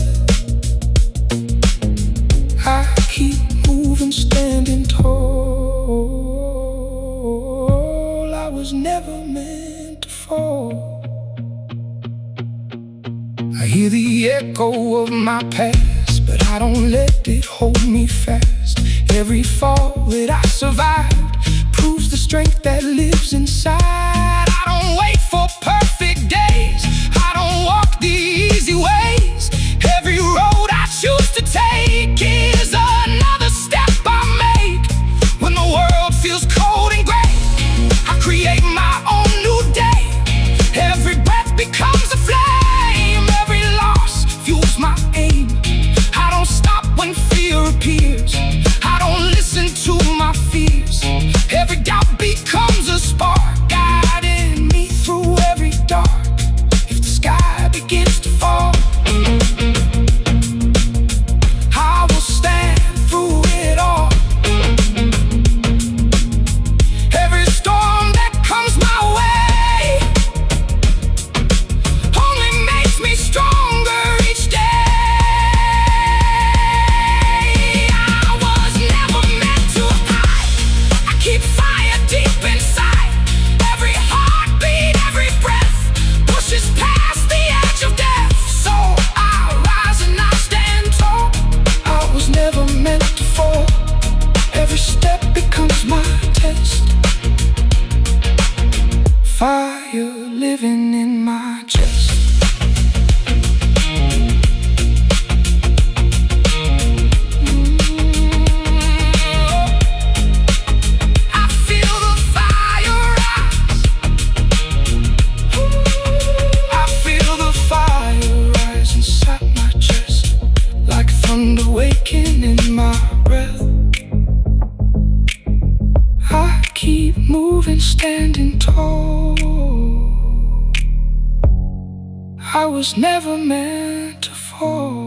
I keep moving, standing tall. I was never meant to fall. I hear the echo of my past, but I don't let it hold me fast. Every fall that I survived proves the strength that lives inside. I don't wait for perfect days, I don't walk the easy ways. Every road I choose to take is another step I make. When the world feels cold and gray, I create my own new day. Every breath becomes a flame, every loss fuels my aim. I don't stop when fear appears, I don't listen to my fears. Every doubt becomes a spark, guiding me through every dark. If the sky begins to fall, I will stand through it all. Every storm that comes my way only makes me stronger each day. I was never meant to hide, I keep fire deep inside. Every heartbeat, every breath pushes past the edge of death. So I rise and I stand tall. I was never meant to fall, every step becomes my test. Fire living in my chest. I feel the fire rise I was never meant to fall.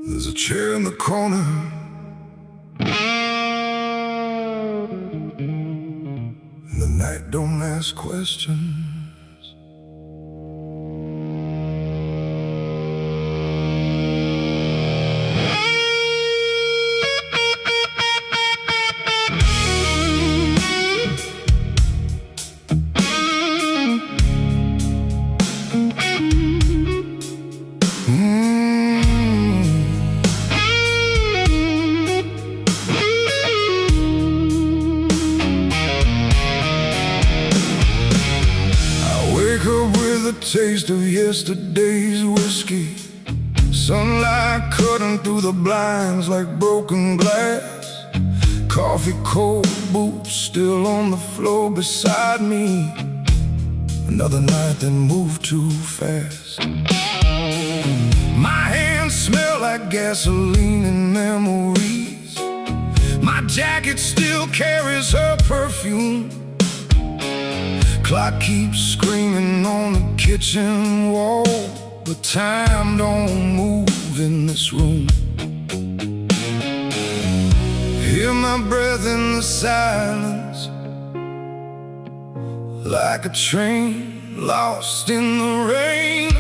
There's a chair in the corner, and the night don't ask questions. Taste of yesterday's whiskey, sunlight cutting through the blinds like broken glass. Coffee cold, boots still on the floor beside me. Another night that moved too fast. My hands hands smell like gasoline and memories. My jacket still carries her perfume. Clock keeps screaming on the kitchen wall, but time don't move in this room. Hear my breath in the silence, like a train lost in the rain.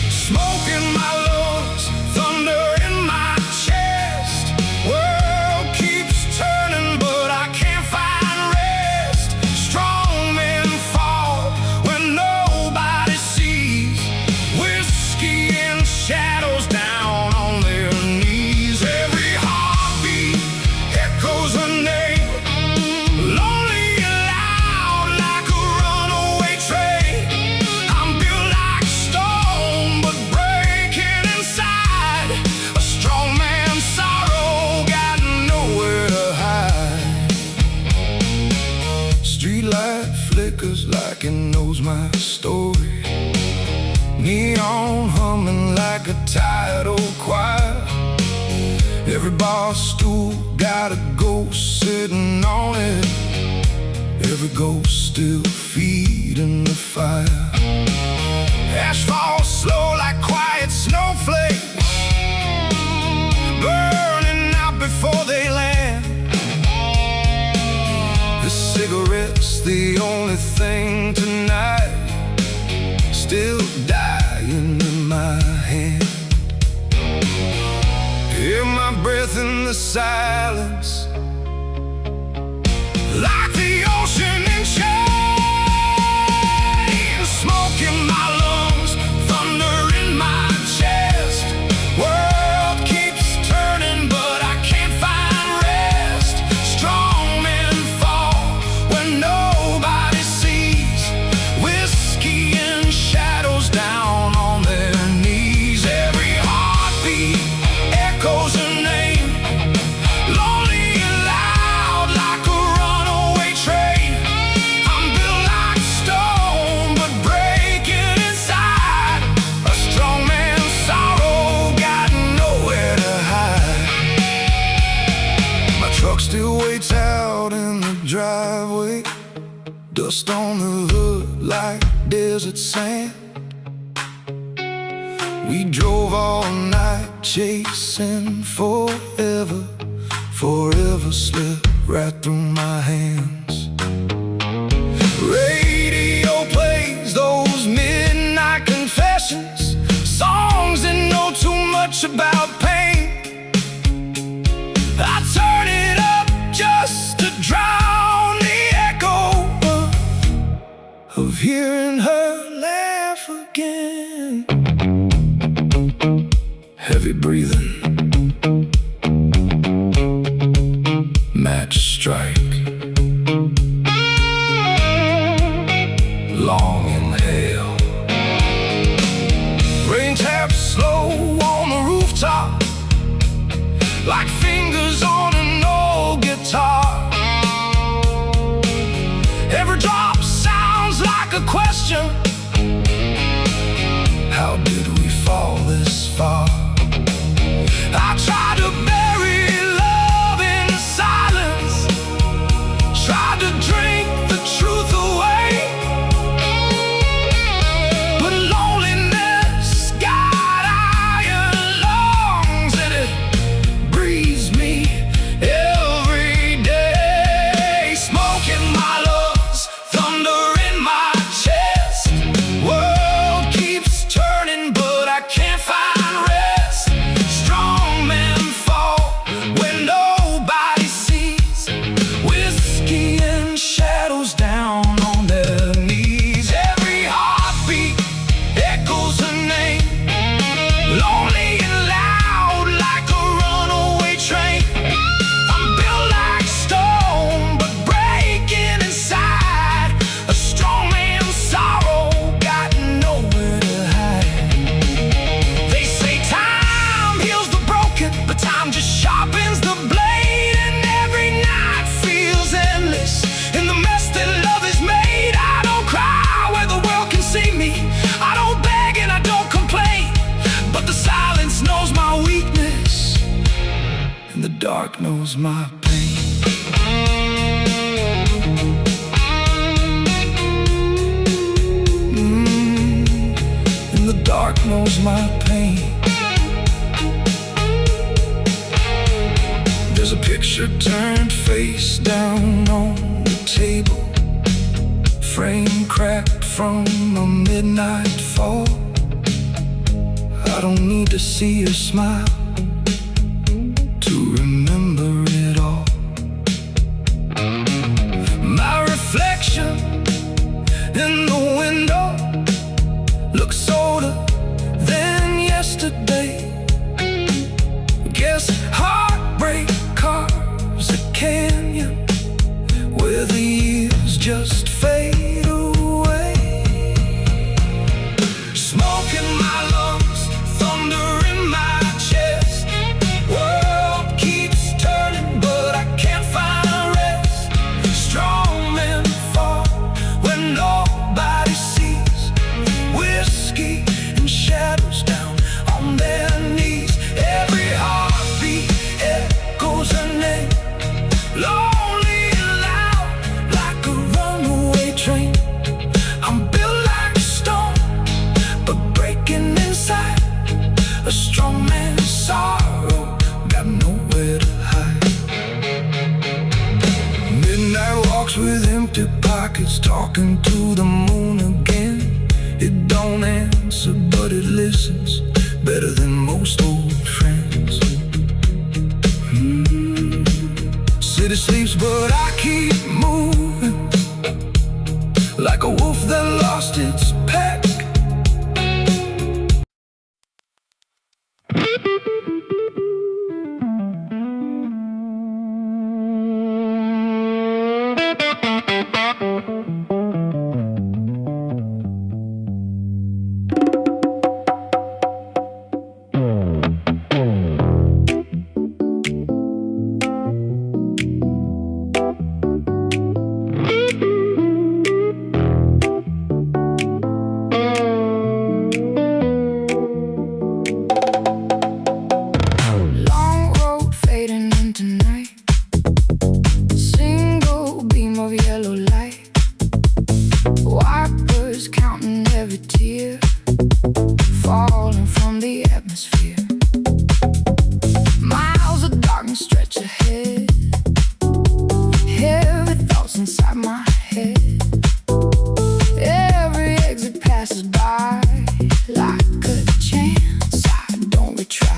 Smoke in my lungs, thunder in my chest. World keeps turning, but I can't find rest. Strong men fall when nobody sees. Whiskey and shadows down on their knees. Every heartbeat echoes her name. Lonely and loud like a runaway train. I'm built like stone, but breaking inside. A strong man's sorrow got nowhere to hide. Streetlight flickers like it knows my story. Neon humming like a tired old choir. Every bar stool got a ghost sitting on it. Every ghost still feeding the fire. Ash falls slow like quiet snowflakes, burning out before they land. The cigarette's the only thing tonight, still dying in my hand. Hear my breath in the silence, like the ocean in chains. Smoke in my lungs, thunder in my chest. World keeps turning, but I can't find rest. Strong men fall when nobody sees. Whiskey and shadows down on their knees. Every heartbeat echoes her name. Lonely and loud like a runaway train. I'm built like stone, but breaking inside. A strong man's sorrow got nowhere to hide. My truck still waits out in the driveway. Dust on the hood like desert sand. We drove all night chasing forever. Forever slipped right through my hands. Radio plays those midnight confessions, songs that know too much about pain. I turn it up just to drown the echo of hearing her laugh again. Heavy breathing, match strike, long inhale. Rain taps slow on the rooftop, like fingers on an old guitar. Every drop sounds like a question. How did we fall this far? I tried to bury love in silence, tried to drink the truth away, but loneliness got iron lungs and it breathes me every day. Smoke in my lungs, thunder in my chest. dark knows my pain. And the dark knows my pain. There's a picture turned face down on the table, frame cracked from a midnight fall. I don't need to see your smile to remember it all. My reflection in the window looks older than yesterday. Guess heartbreak carves a canyon where the years just fade away. Smoke in my lungs, thunder in my chest. World keeps turning, but I can't find rest. Strong men fall when nobody sees. Whiskey and shadows down on their knees. Every heartbeat echoes a name, lonely and loud like a runaway train. I'm built like stone, but breaking inside. A strong man's sorrow, got nowhere to hide. Midnight walks with empty pockets, talking to the moon again. It don't answer, but it listens better than most old friends. City sleeps, but I keep moving like a wolf that lost its pack. Long road fading into night, single beam of yellow light. Wipers counting every tear falling from the atmosphere. Miles of darkness stretch ahead, heavy thoughts inside my head. Every exit passes by like a chance I don't retry.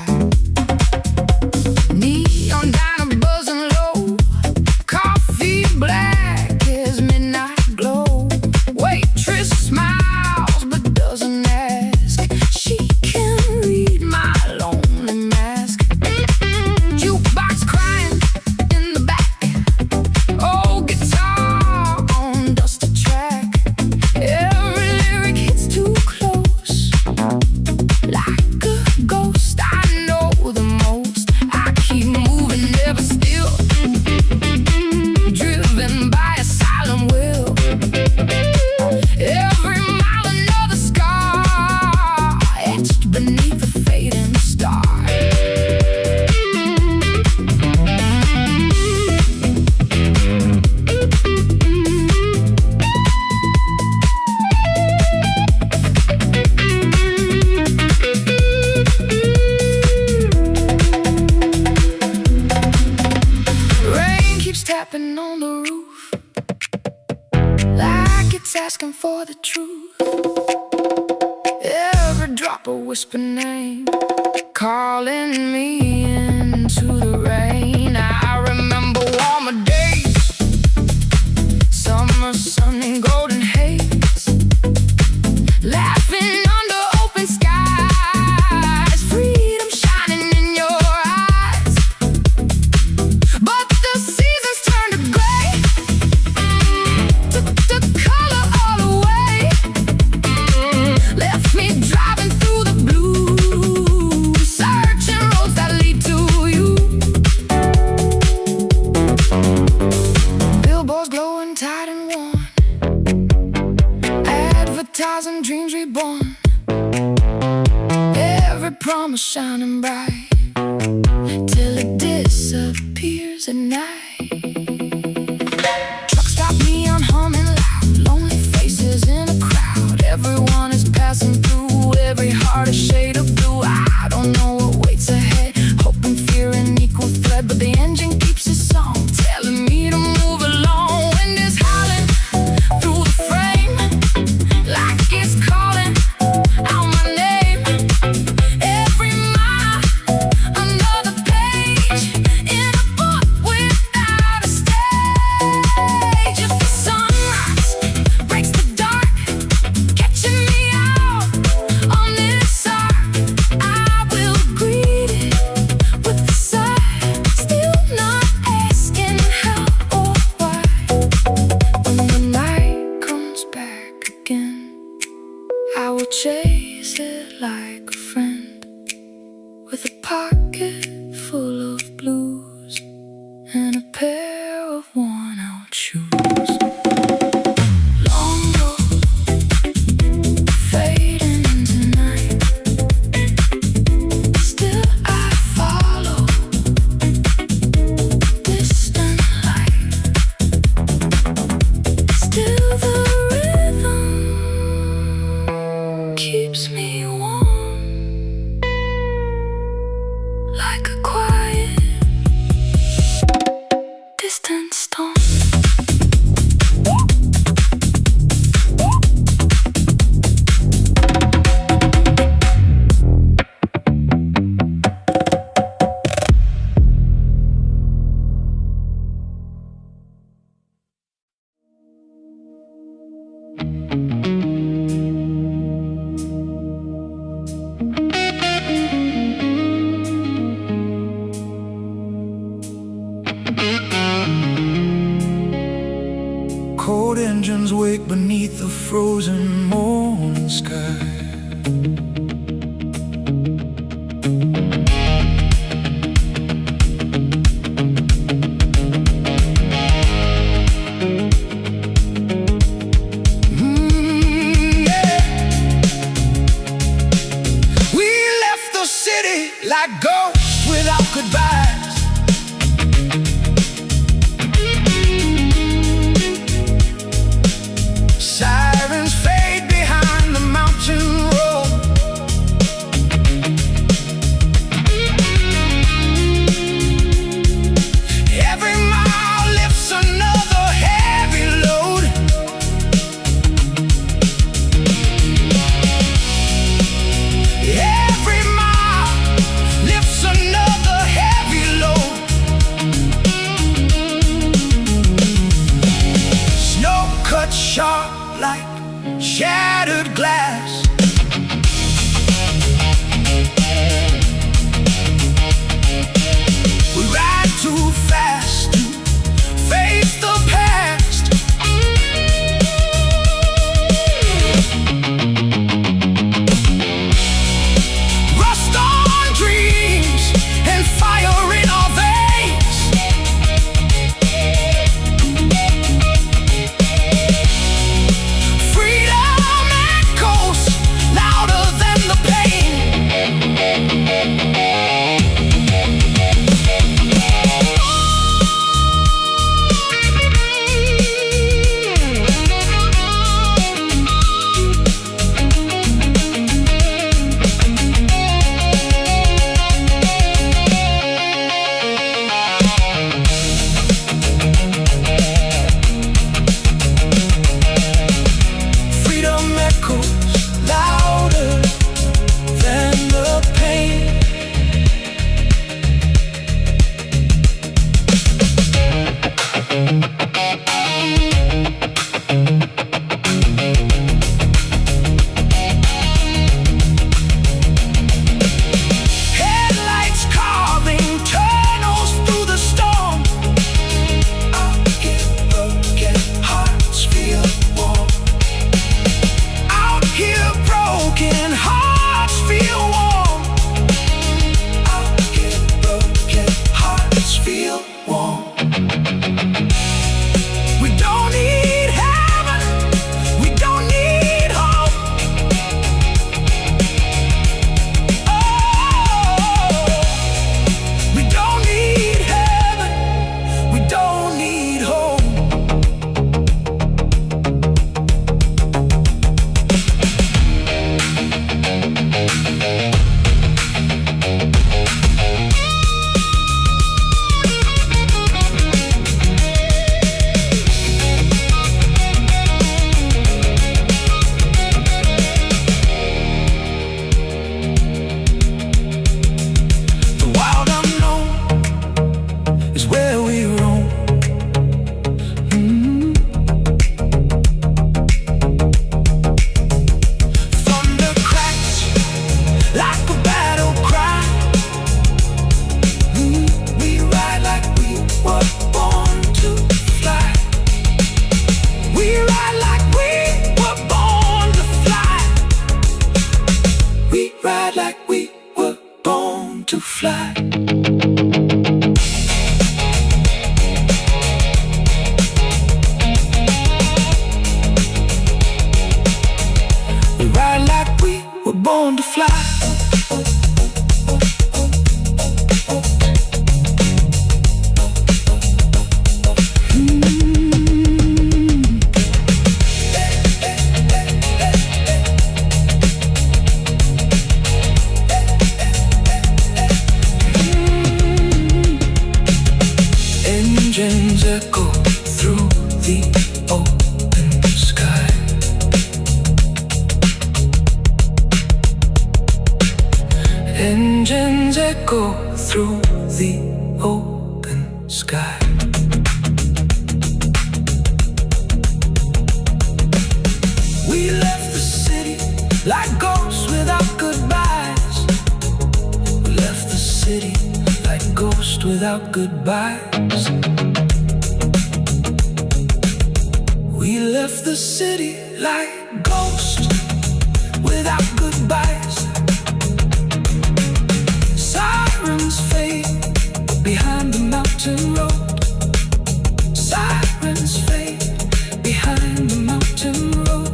Neon diner buzzing low, coffee black as midnight glow. Waitress smiles but doesn't ask. She can read my lonely mask. Jukebox crying in the back, old guitar on dusty track. Every lyric hits too close, like a ghost. I know the most. I keep moving, never still, driven by a silent will. Every mile another scar, etched beneath a fading star. Rain keeps tapping on the roof, like it's asking for the truth. Every drop a whisper name, calling me into the rain. I remember warmer days, summer sun and golden haze, laughing under open skies, freedom shining in your eyes. But the seasons turned to gray, took the color all away, left me driving through the blue, searching roads that lead to you. Billboards glowing tight and warm, advertising dreams reborn. Every promise shining bright till it disappears. disappears at night. Truck stop, neon humming loud, lonely faces in a crowd. Everyone is passing through, every heart a shade of blue. I don't know what waits ahead, hope and fear an equal thread, but the engine keeps its song, telling me to move along. Wind is howling through the frame, like it's calling out my name. Every mile, another page in a book without a stage. If the sunrise breaks the dark, catching me out on this arc, I will greet it with a sigh, still not asking how or why. When the night comes back again, I will chase it like a friend, with a pocket full of blues and a pair of worn-out shoes. Long road, fading into night, still I follow distant light. Still the rhythm keeps me warm, like a quiet, distant storm. Cold engines wake beneath the frozen morning sky. Yeah. We left the city like ghosts without goodbyes. Sirens fade behind the mountain road. Every mile lifts another heavy load. Every mile lifts another heavy ride like we were born to fly. We ride like we were born to fly. Engines echo through the open sky. Engines echo through the open sky. We left the city like ghosts without goodbyes. We left the city like ghosts without goodbyes. We left the city like ghosts without goodbyes. Sirens fade behind the mountain road. Sirens fade behind the mountain road.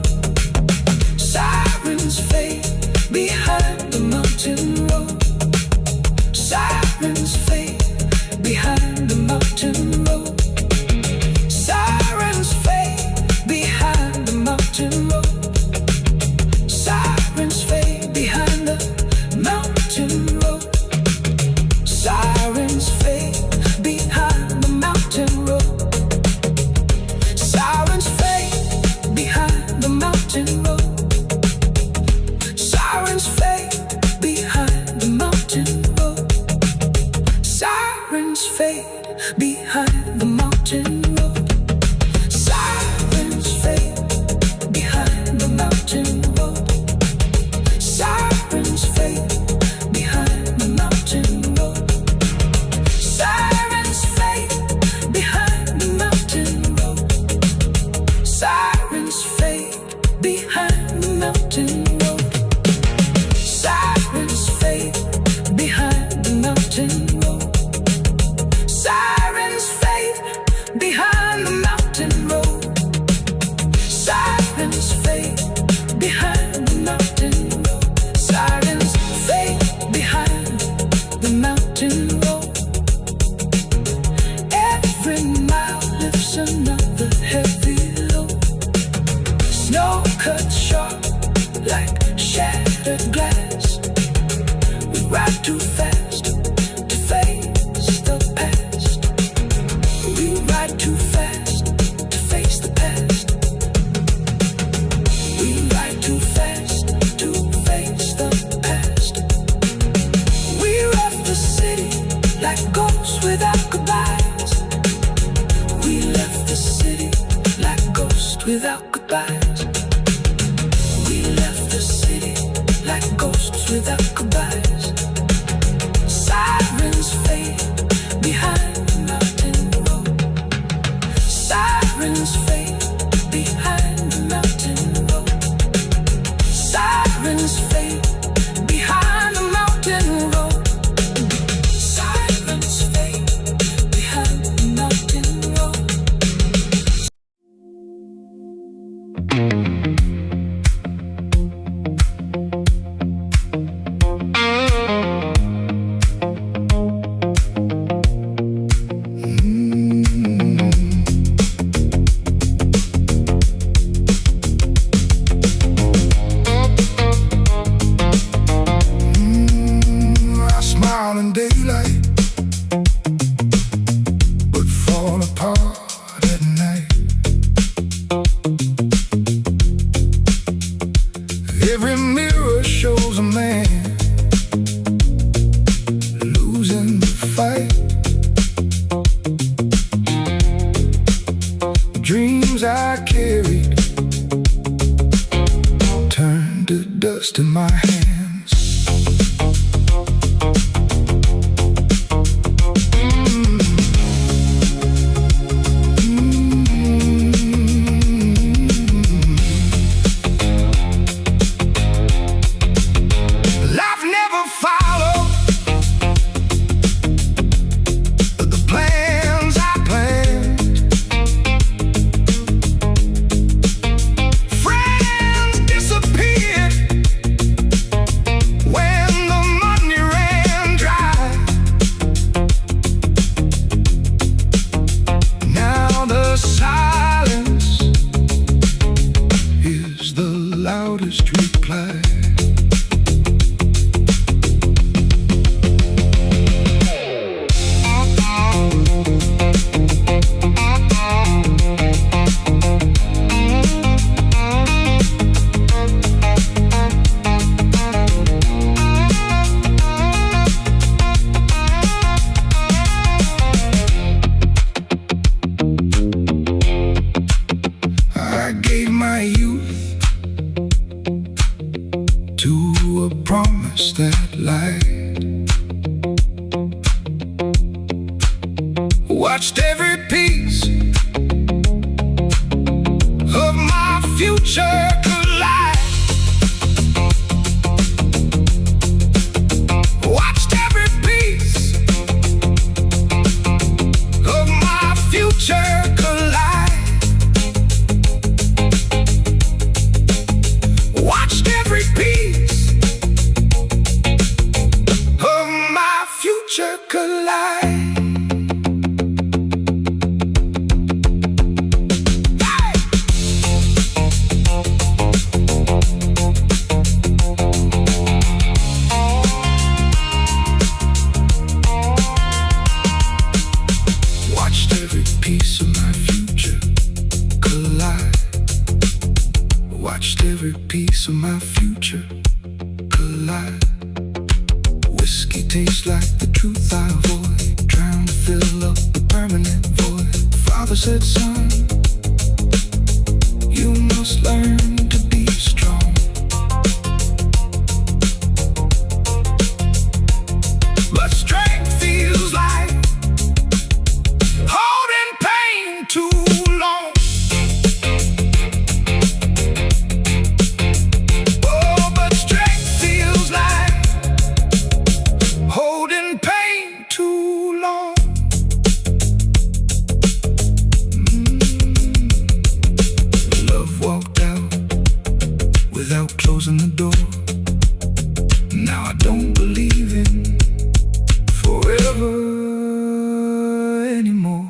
Sirens fade behind the mountain road. Sirens fade behind the mountain road. Sirens fade behind the mountain road. Sirens fade behind the mountain road. Sirens fade behind the mountain road. Sirens fade behind the mountain road. Sirens fade behind the mountain road. Sirens fade behind the mountain road. Sirens fade behind the mountain road. Sirens fade behind the mountain road. Sirens fade behind the mountain road. Sirens fade behind the mountain road. Sirens fade behind the mountain road. Sirens fade behind the mountain road. Sirens fade behind the mountain road. Sirens fade behind the mountain road. Every mile lifts another heavy load. Snow cut sharp like shattered glass. We ride too fast to face the past. We ride too fast to face the past. We ride too fast to face the past. We left the city like ghosts without goodbyes. We left the city like ghosts without goodbyes. We left the city like ghosts without goodbyes. Sirens fade behind the mountain road. Sirens fade behind the mountain road. Sirens fade behind the mountain road. Sirens fade behind the mountain road. I smile in daylight, but fall apart at night. Every mirror shows a man losing the fight. Dreams I carried turn to dust in my hands. promised that light. Watched every piece of my future collide. Watched every piece of my future collide. Watched every piece of my future collide. Piece of my future collide. Watched every piece of my future collide. Whiskey tastes like the truth I avoid, trying to fill up the permanent void. Father said, son, you must learn to be strong. But strength feels like too long. Oh, but strength feels like holding pain too long. Love walked out without closing the door. Now I don't believe in forever anymore.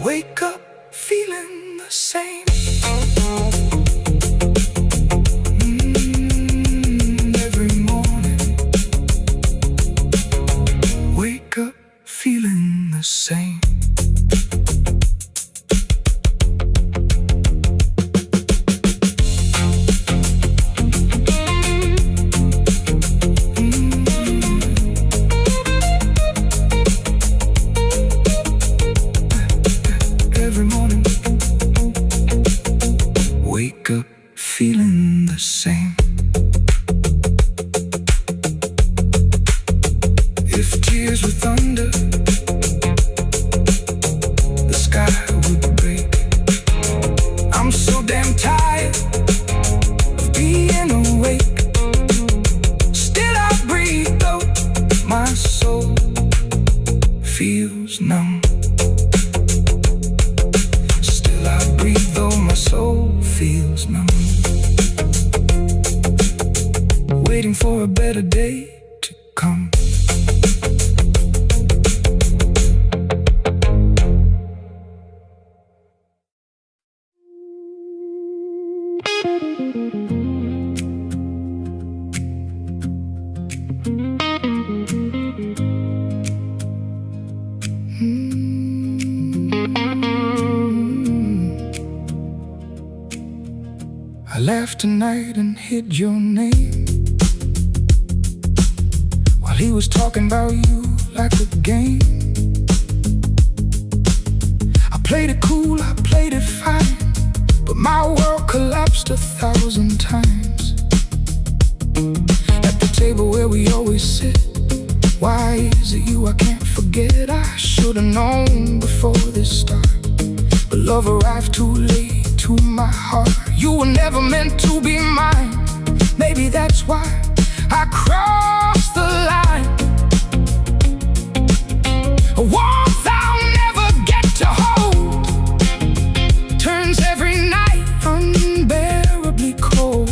Wake up feeling the same. Every morning. Wake up feeling the same. Every morning, wake up feeling the same. If tears were thunder, the sky would break. I'm so damn tired of being awake. Still I breathe though my soul feels numb. Though my soul feels numb. Waiting for a better day to come. I laughed tonight and hid your name while he was talking about you like a game. I played it cool, I played it fine, but my world collapsed 1,000 times. At the table where we always sit, why is it you I can't forget? I should've known before this start, but love arrived too late to my heart. You were never meant to be mine. Maybe that's why I crossed the line. A warmth I'll never get to hold turns every night unbearably cold.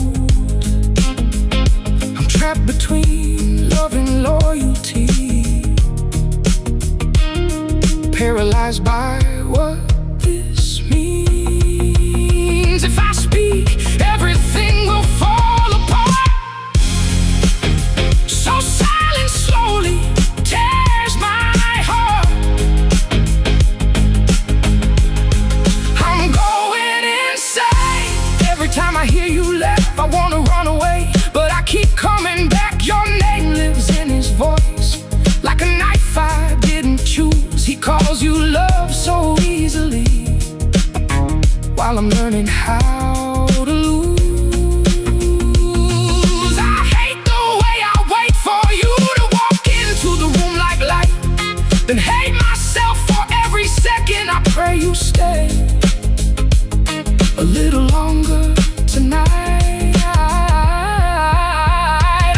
I'm trapped between love and loyalty, paralyzed by what this means. If I speak, everything will fall apart. So silence slowly tears my heart. because you love so easily, while I'm learning how to lose. I hate the way I wait for you to walk into the room like light, then hate myself for every second. I pray you stay a little longer tonight.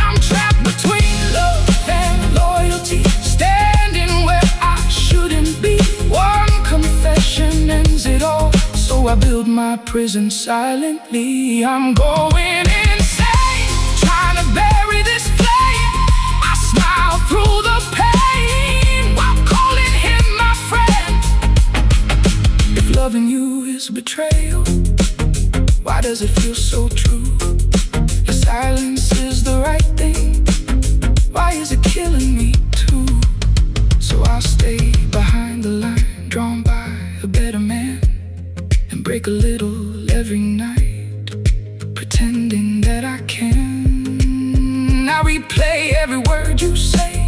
I'm trapped between love and loyalty, standing where I shouldn't be. One confession ends it all, so I build my prison silently. I'm going insane, trying to bury this flame. I smile through the pain while calling him my friend. If loving you is betrayal, why does it feel so true? Your silence is the right thing, why is it killing me too? So I'll stay behind the line, drawn by a better man, and break a little every night, pretending that I can. I replay every word you say,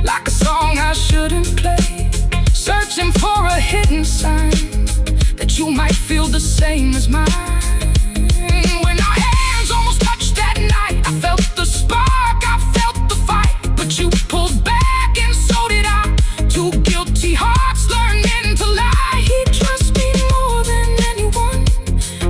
like a song I shouldn't play, searching for a hidden sign that you might feel the same as mine. When our hands almost touched that night, I felt the spark, I felt the fight, but you pulled back and so did I. Two guilty hearts learning to lie. He trusts me more than anyone,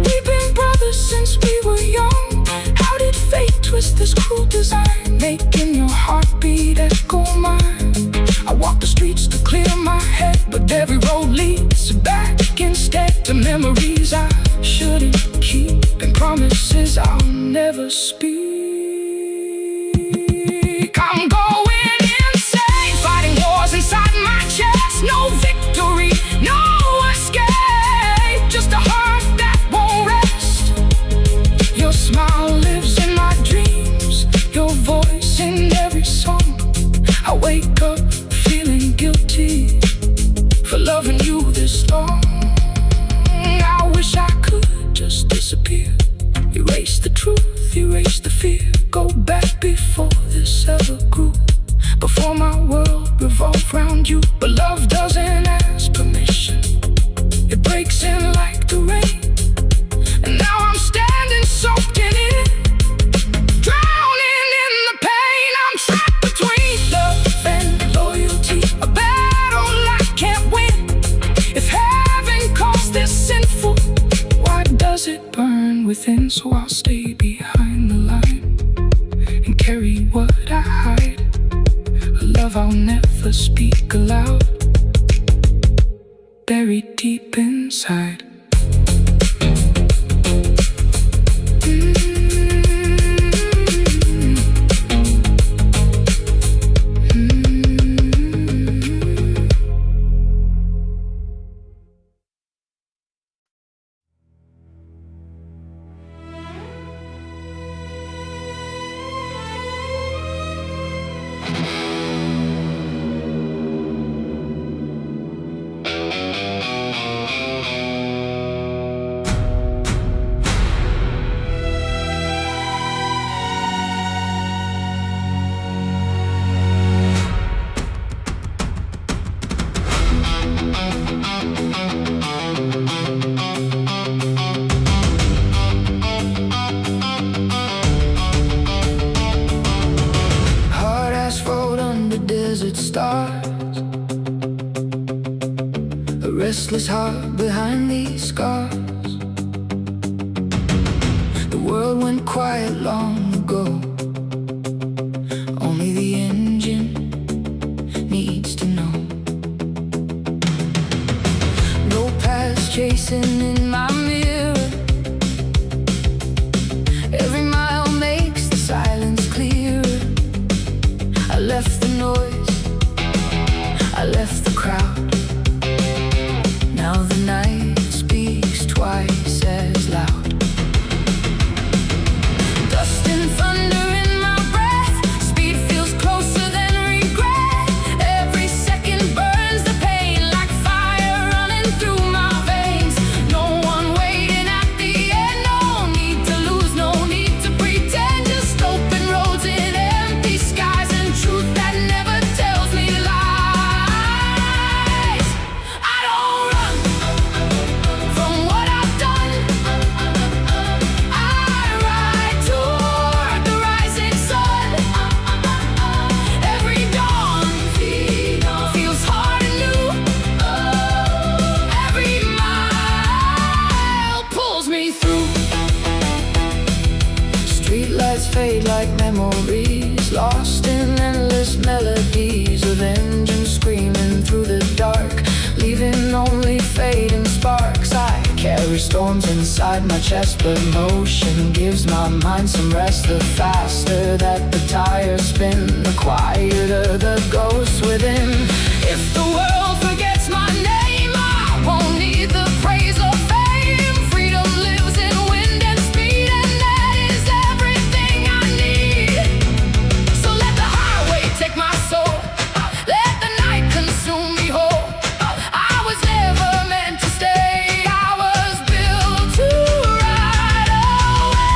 we've been brothers since we were young. How did fate twist this cruel design, making your heartbeat echo mine? I walk the streets to clear my head, but every road leads back instead to memories I shouldn't keep, and promises I'll never speak. I'm going insane, fighting wars inside my chest. No victory, no escape, just a heart that won't rest. Your smile lives in my dreams, your voice in every song. I wake up feeling guilty for loving you this long. I wish I could just disappear, erase the truth, erase the fear, go back before this ever grew, before my world revolved round you. But love doesn't ask permission, it breaks in like the rain, and now I'm standing soaked in it, drowning in the pain. I'm trapped between love and loyalty, a battle I can't win. If heaven calls this sinful, why does it burn within? So I'll stay behind the line and carry what I hide, a love I'll never speak aloud, buried deep inside. Stars, a restless heart behind these scars. The world went quiet long ago, only the engine needs to know. No past chasing in my mirror, every mile makes the silence clearer. I left the noise, I left the crowd. Now the night speaks twice as loud. Dust and thunder in my breath, speed feels closer than regret. Every second burns the pain like fire running through my veins. No every storm's inside my chest, but motion gives my mind some rest. The faster that the tires spin, the quieter the ghost within. If the world forgets my name, I won't need the praise or fame. Freedom lives in wind and speed, and that is everything I need. So let the highway take my soul, let the night consume me whole. I was never meant to stay, I was built to ride away.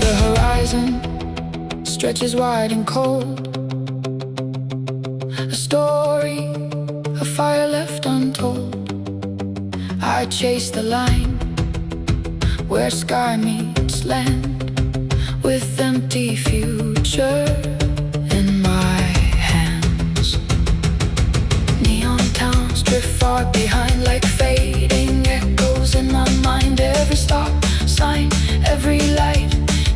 The horizon stretches wide and cold, a story, a fire left untold. I chase the line where sky meets land, with empty future in my hands. Neon towns drift far behind like fading echoes in my mind. Every stop sign, every light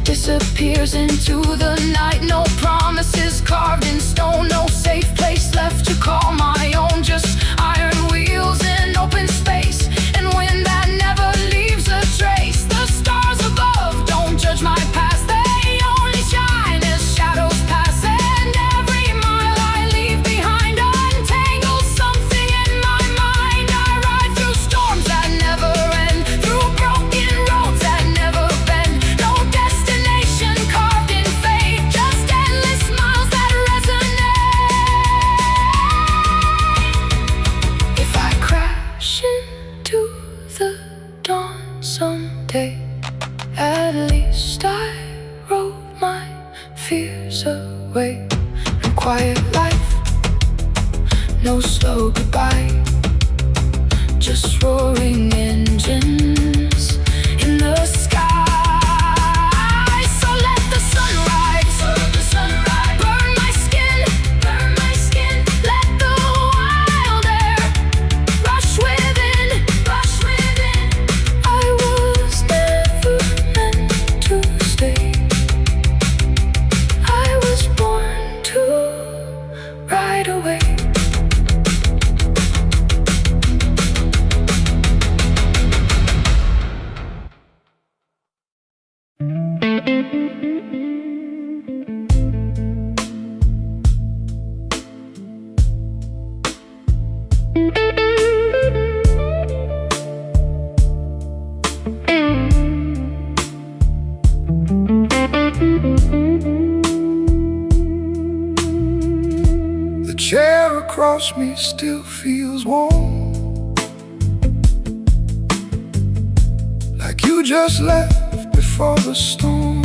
disappears into the night. No promises carved in stone, no safe place left to call my own. Just iron wheels in open space, and wind that never leaves a trace. The stars above don't judge my past, they only shine as shadows pass. And every mile I leave behind untangles something in my mind. I ride through storms that never end, through broken roads that never bend. No destination carved in fate, just endless miles that resonate. If I crash into the dawn someday, at least I wrote my fears away. And quiet life, no slow goodbye, just roaring engines in the sky. So let the sunrise, burn my skin, let the wild air rush within. I was never meant to stay, I was born to ride away. The chair across me still feels warm, like you just left before the storm.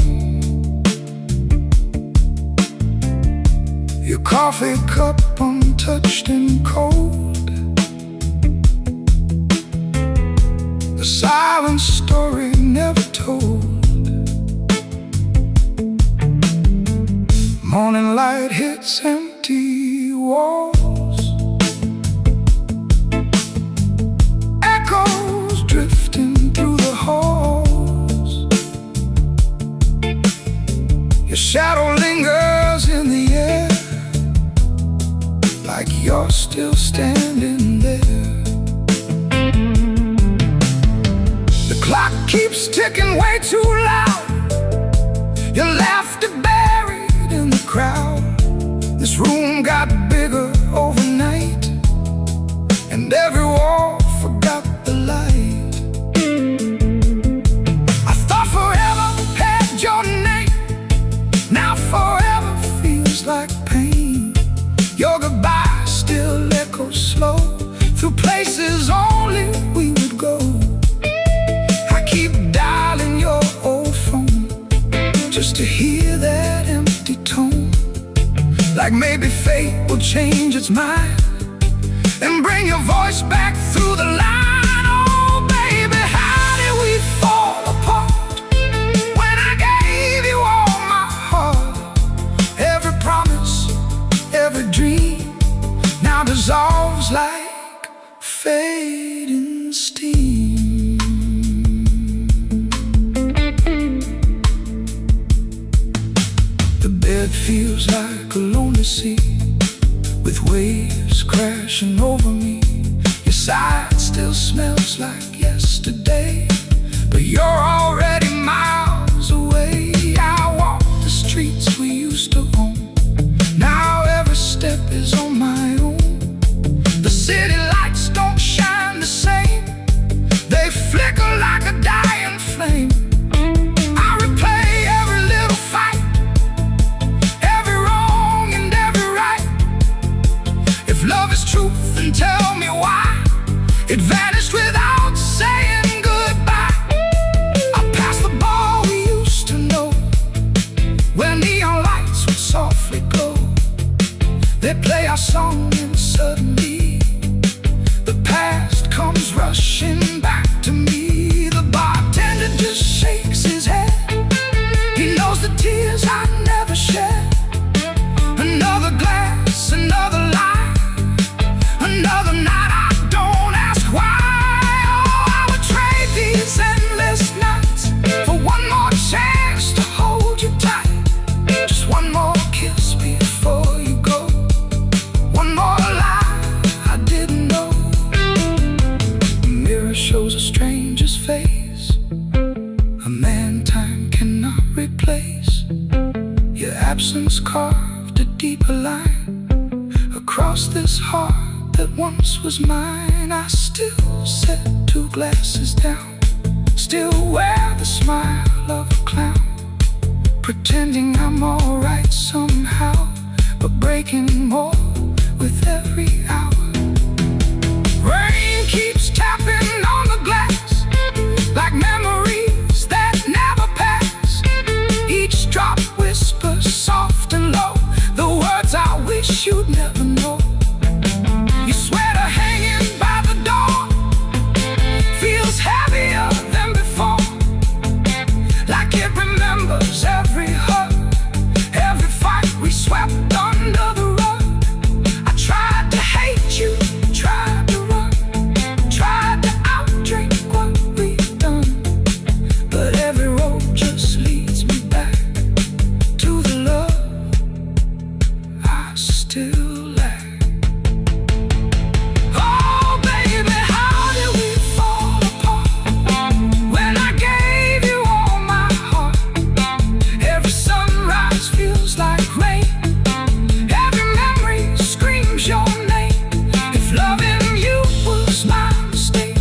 Your coffee cup untouched and cold, the silent story never told. Morning light hits empty walls, echoes drifting through the halls. Your shadow lingers in the air, like you're still standing there. The clock keeps ticking way too loud, your laughter buried in the crowd. This room got bigger overnight, and every wall forgot the light. I thought forever had your name, now forever feels like pain. Your goodbye still echoes slow through places only we would go. I keep dialing your old phone just to hear that empty tone, like maybe fate will change its mind and bring your voice back through the line. Oh baby, how did we fall apart when I gave you all my heart? Every promise, every dream now dissolves like fading steam. sea, with waves crashing over me. Your side still smells like yesterday, but you're already miles away. I walk the streets we used to own. Now every step is on my own. The city lights don't shine the same. They flicker like a dying flame. I replay every little fight, every wrong and every right. If love is truth, then tell me why it vanished without saying goodbye. I pass the bar we used to know, where neon lights would softly glow. They'd play our song and suddenly the past comes rushing back to me. The bartender just shakes his head. He knows the tears I never shed. Another glass, another lie, another night I don't ask why. Oh, I would trade these endless nights for one more chance to hold you tight. Just one more kiss before you go, one more lie I didn't know. A mirror shows a stranger's face, a man time cannot replace. Your absence carved a deeper line across this heart that once was mine. I still set 2 glasses down, still wear the smile of a clown, pretending I'm alright somehow, but breaking more with every hour. Rain keeps tapping on the glass, like memories that never pass. Each drop whispers soft and low, the words I wish you'd never know. Your sweater hanging by the door feels heavier than before, like it remembers every hurt, every fight we swept under the rug. I tried to hate you, tried to run, tried to outdrink what we've done, but every road just leads me back to the love I still lack. Oh baby, how did we fall apart when I gave you all my heart? Every sunrise feels like rain, every memory screams your name. If loving you was my mistake,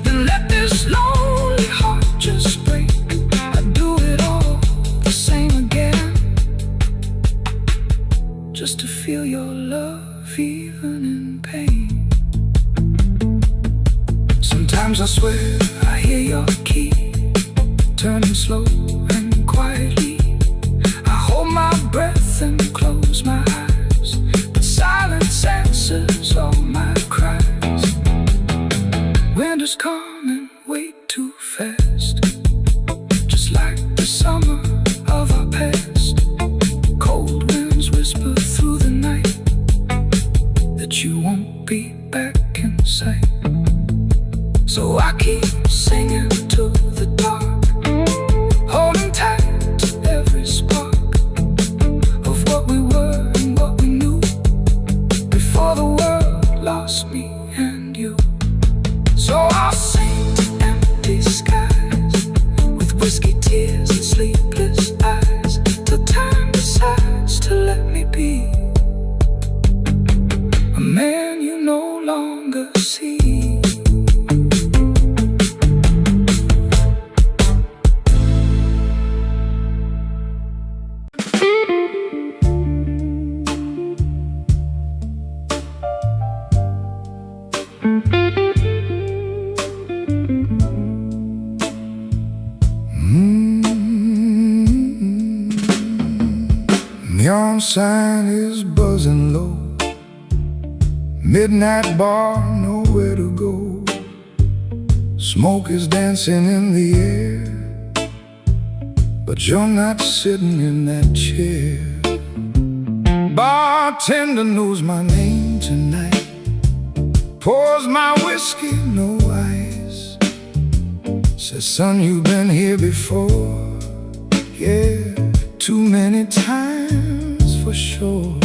then let this lonely heart just break. I'd do it all the same again, just to feel your love even in pain. Sometimes I swear I hear your key turning slow and quietly. I hold my breath and close my eyes, but silence answers all my cries. Winter's coming way too fast, just like the summer of our past. Cold winds whisper through the night that you won't be back in sight. So I keep singing to the dark, holding tight to every spark of what we were and what we knew before the world lost me and you. So I'll sing to empty skies, with whiskey tears and sleepless eyes, till time decides to let me be a man you no longer see. Neon sign is buzzing low, midnight bar, nowhere to go. Smoke is dancing in the air, but you're not sitting in that chair. Bartender knows my name tonight, pours my whiskey, no ice. Says, son, you've been here before. Yeah, too many times for sure.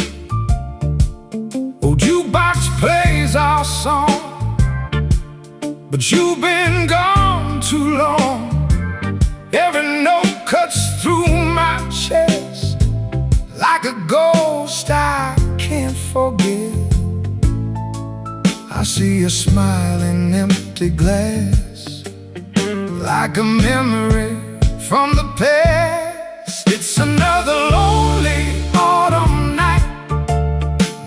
but you've been gone too long. Every note cuts through my chest like a ghost I can't forget. I see a smiling empty glass, like a memory from the past. It's another lonely autumn night,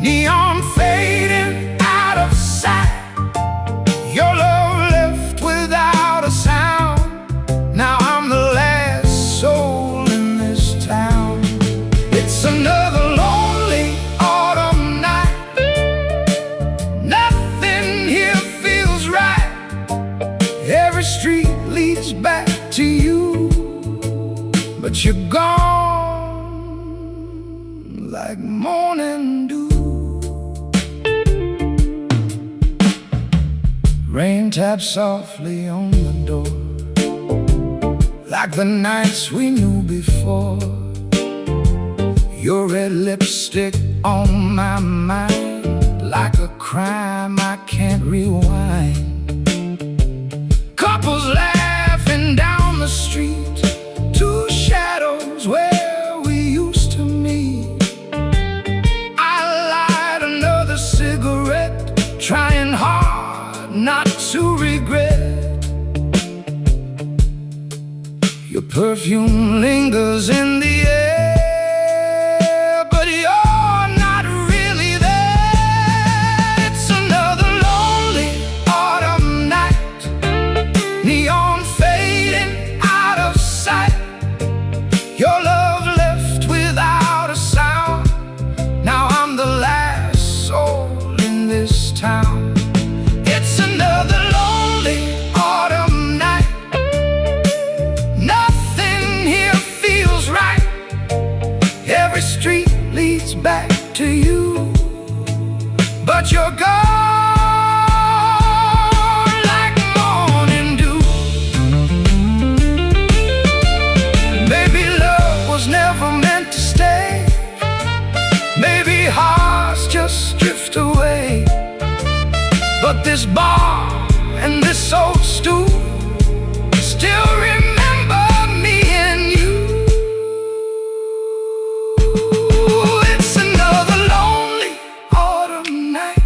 neon fading out of sight. Your love left without a sound. Now I'm the last soul in this town. It's another lonely autumn night. Nothing here feels right. Every street leads back to you, but you're gone like morning dew. Rain taps softly on the door, like the nights we knew before. Your red lipstick on my mind, like a crime I can't rewind. Couples laughing down the street, two shadows where we used to meet. I light another cigarette, trying hard not to regret. Your perfume lingers in the air, but you're not really there. It's another lonely autumn night, neon fading out of sight. Your love left without a sound. Now I'm the last soul in this town. It's another lonely autumn night. Nothing here feels right. Every street leads back to you, but you're gone like morning dew. Maybe love was never meant to stay. Maybe hearts just drift away. But this bar and this old stool still remember me and you. It's another lonely autumn night,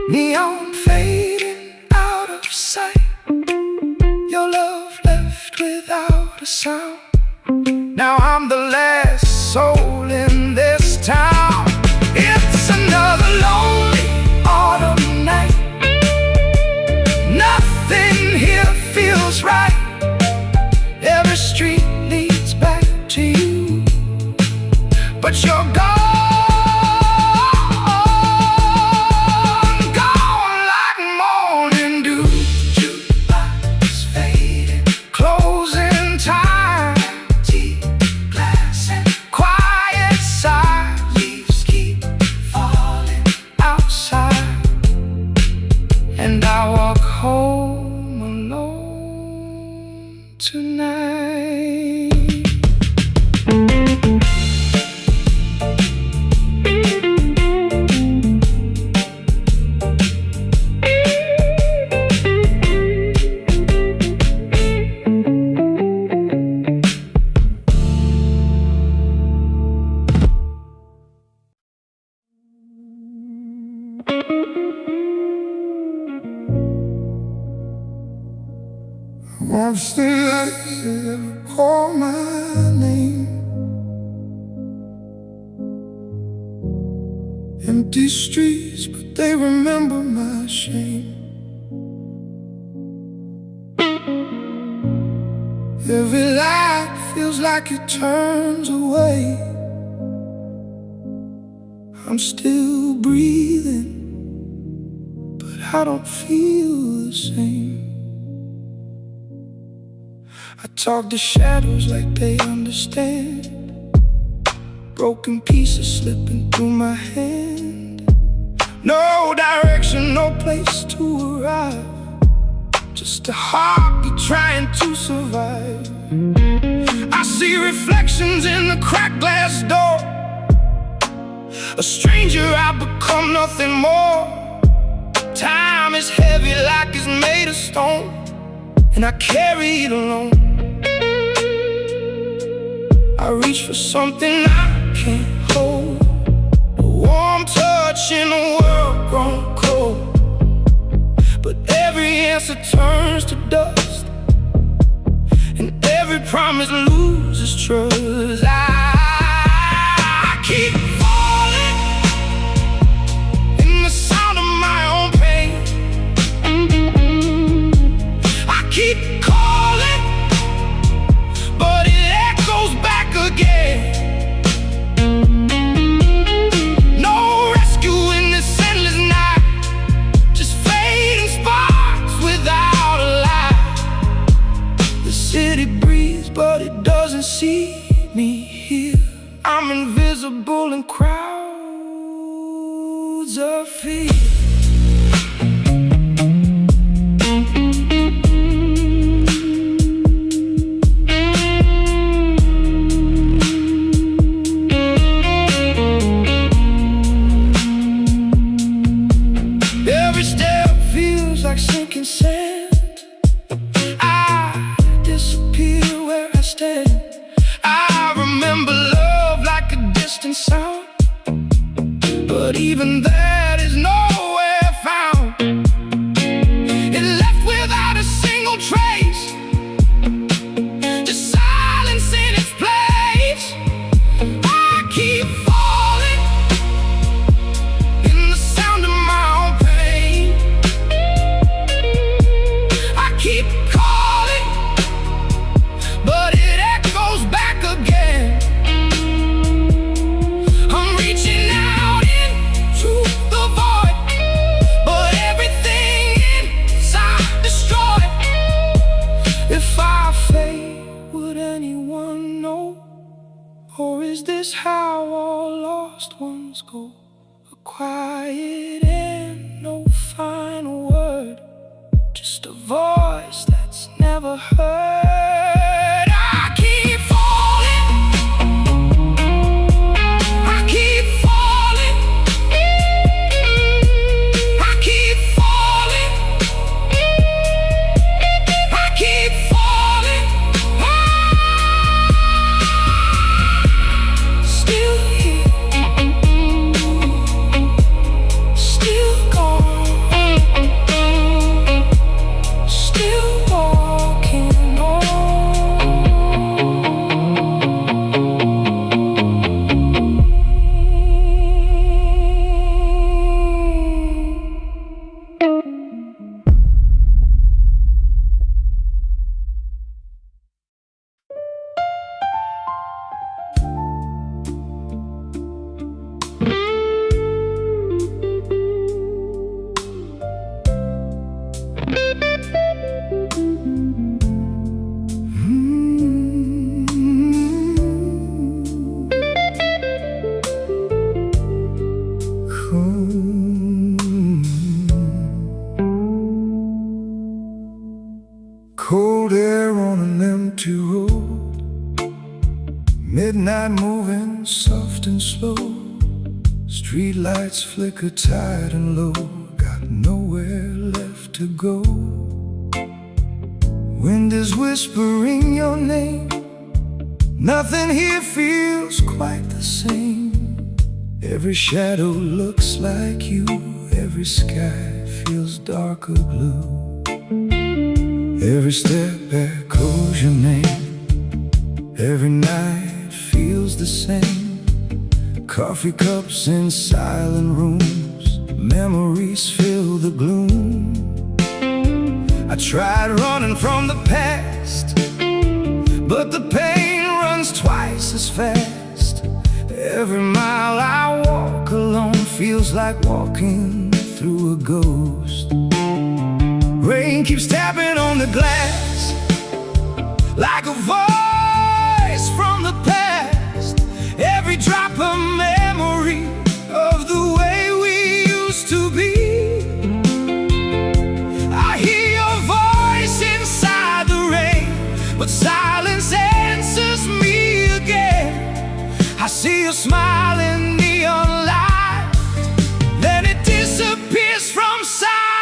neon fading out of sight. Your love left without a sound. Now I'm the last soul in this town. It's another lonely autumn night. Nothing here feels right. Every street leads back to you, but you're gone, gone like morning dew. Jukebox fading, closing time, empty glass and quiet sigh. Leaves keep falling outside, and I walk home alone tonight. Watch the lights ever call my name. Empty streets, but they remember my shame. Every light feels like it turns away. I'm still breathing, but I don't feel the same. I talk to shadows like they understand. Broken pieces slipping through my hand. No direction, no place to arrive. Just a heartbeat trying to survive. I see reflections in the cracked glass door. A stranger, I've become nothing more. time is heavy like it's made of stone, and I carry it alone. I reach for something I can't hold, a warm touch in a world grown cold. But every answer turns to dust, and every promise loses trust. I keep falling in the sound of my own pain. I keep calling, but it echoes back again. No rescue in this endless night, just fading sparks without a light. The city breathes, but it doesn't see me here. I'm invisible in crowds of fear. Every step feels like sinking sand. I disappear where I stand. I remember love like a distant sound, but even that is nowhere found. It left without a single trace, just silence in its place. I keep falling in the sound of my own pain. I keep calling, but it echoes back again. I'm reaching out into the void, but everything inside destroyed. If I fade, would anyone know? Or is this how all lost ones go? A quiet and no final word, just a voice that's never heard. I keep falling, I keep falling, I keep falling, I keep falling. Still here, still gone, still walking on. Cold air on an empty road, midnight moving soft and slow. Street lights flicker tight and low, got nowhere left to go. Wind is whispering your name, nothing here feels quite the same. Every shadow looks like you, every sky feels darker blue. Every step echoes your name, every night feels the same. Coffee cups in silent rooms, memories fill the gloom. I tried running from the past, but the pain runs twice as fast. Every mile I walk alone feels like walking through a ghost. Rain keeps tapping on the glass, like a voice from the past. Every drop a memory of the way we used to be. I hear your voice inside the rain, but silence answers me again. I see your smile in neon light, then it disappears from sight.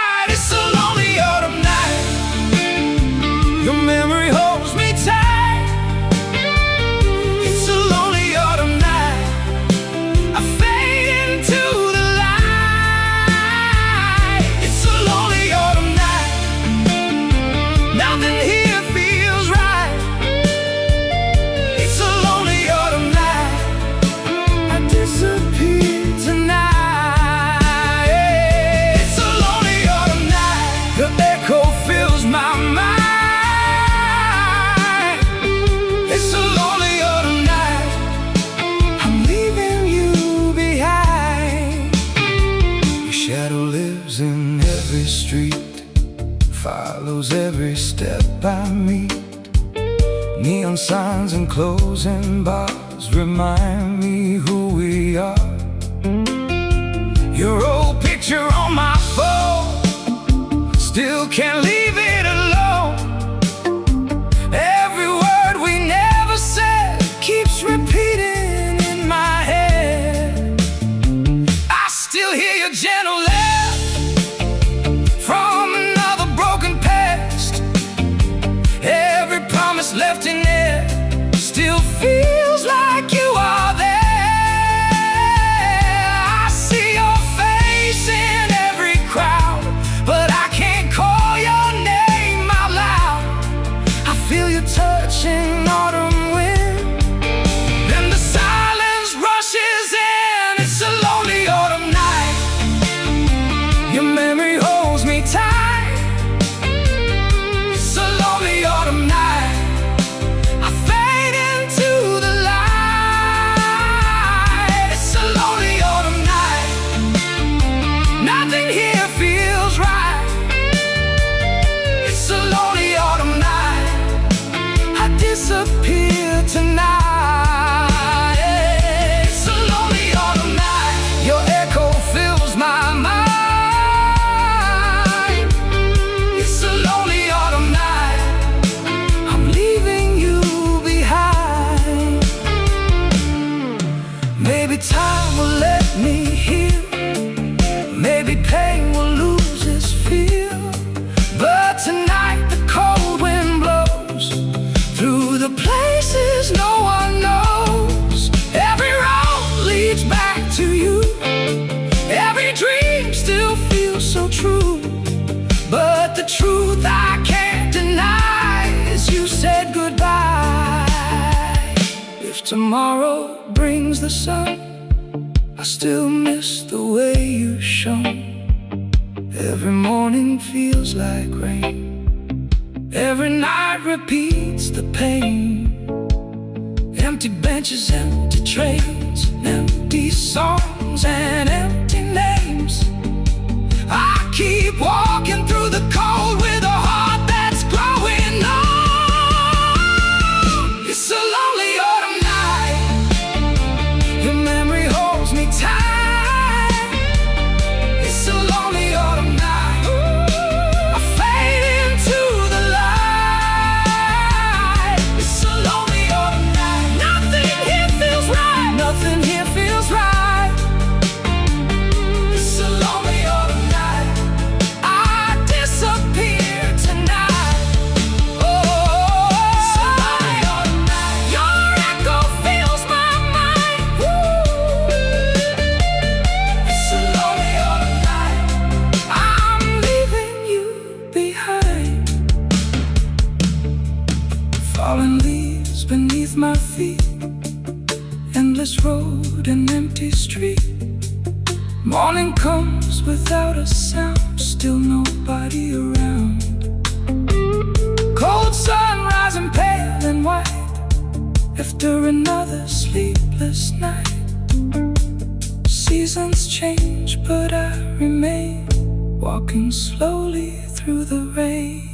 Neon signs and closing bars remind me who we are. Your old picture on my phone, still can't leave it alone. Every word we never said keeps repeating in my head. I still hear your gentle laugh from another broken past. Every promise left in there still feels like you are there. I see your face in every crowd, but I can't call your name out loud. I feel you touching autumn wind, then the silence rushes in. It's a lonely autumn night. Your memory holds me tight. It's a lonely autumn night. I fade into the light. It's a lonely autumn night. Nothing here feels right. It's a lonely autumn night. I disappear tonight. It's a lonely autumn night. Your echo fills my mind. It's a lonely autumn night. I'm leaving you behind. Maybe time will let me heal. Maybe pain will lose its feel. But tonight the cold wind blows through the places no one knows. Every road leads back to you. Every dream still feels so true. But the truth I can't deny is you said goodbye. If tomorrow brings the sun, I still miss the way you shone. Every morning feels like rain. Every night repeats the pain. Empty benches, empty trains, empty songs and empty names. I keep walking through the cold with a heart that's growing numb. It's a lonely autumn night. Your memory holds me tight. It's a lonely autumn night. I fade into the light. It's a lonely autumn night. Nothing here feels right. Nothing here feels right. It's a lonely autumn night. I disappear tonight. Oh, it's a lonely autumn night. Your echo fills my mind. It's a lonely autumn night. I'm leaving you behind. Fallen leaves beneath my feet. Endless road and empty street. Morning comes without a sound. Still nobody around. Cold sun rising pale and white after another sleepless night. Seasons change, but I remain walking slowly through the rain.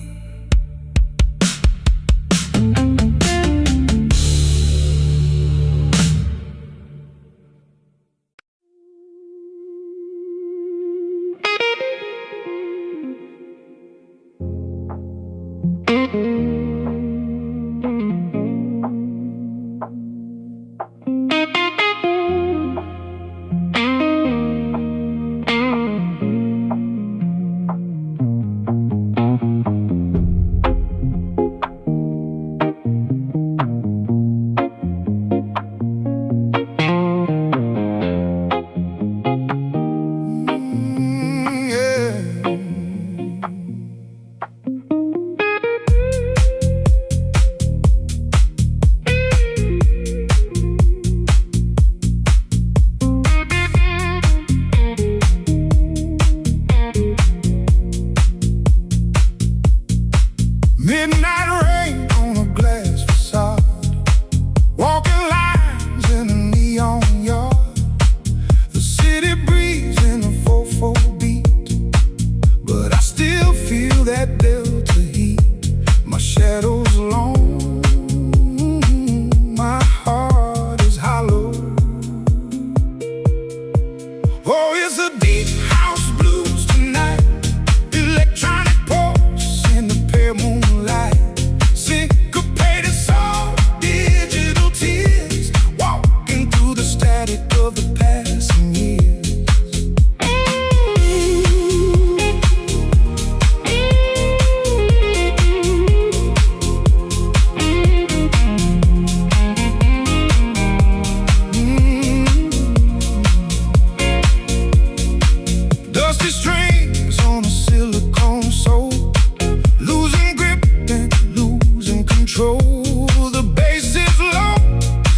control. The bass is low,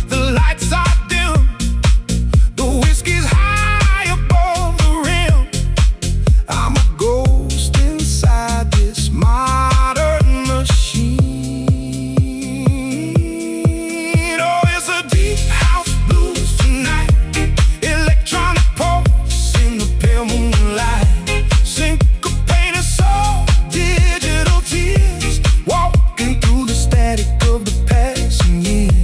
the lights are dim, the whiskey's high above the rim. I'm a ghost inside this modern machine. Oh, it's a deep house blues tonight, electronic pulse in the pale moonlight, syncopated soul, digital tears, walking through the static of the passing years.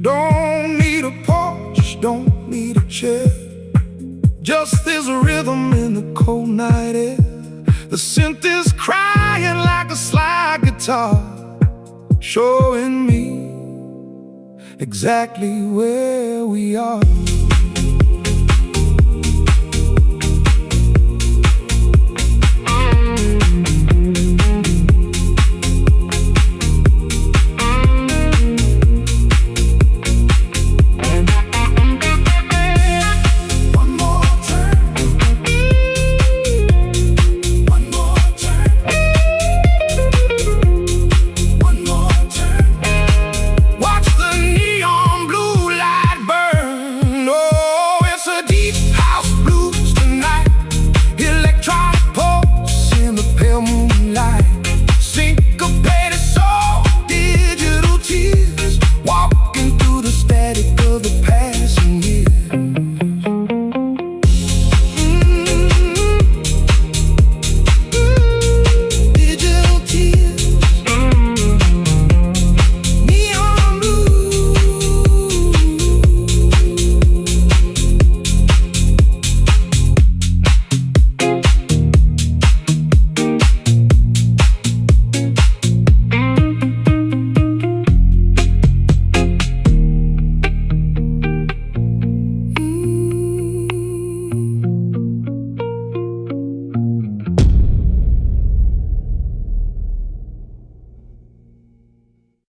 Don't need a Porsche, don't need a chair, just this rhythm in the cold night air. The synth is crying like a slide guitar, showing me exactly where we are. One more turn, one more turn, one more turn. Watch the neon blue light burn. Oh, it's a deep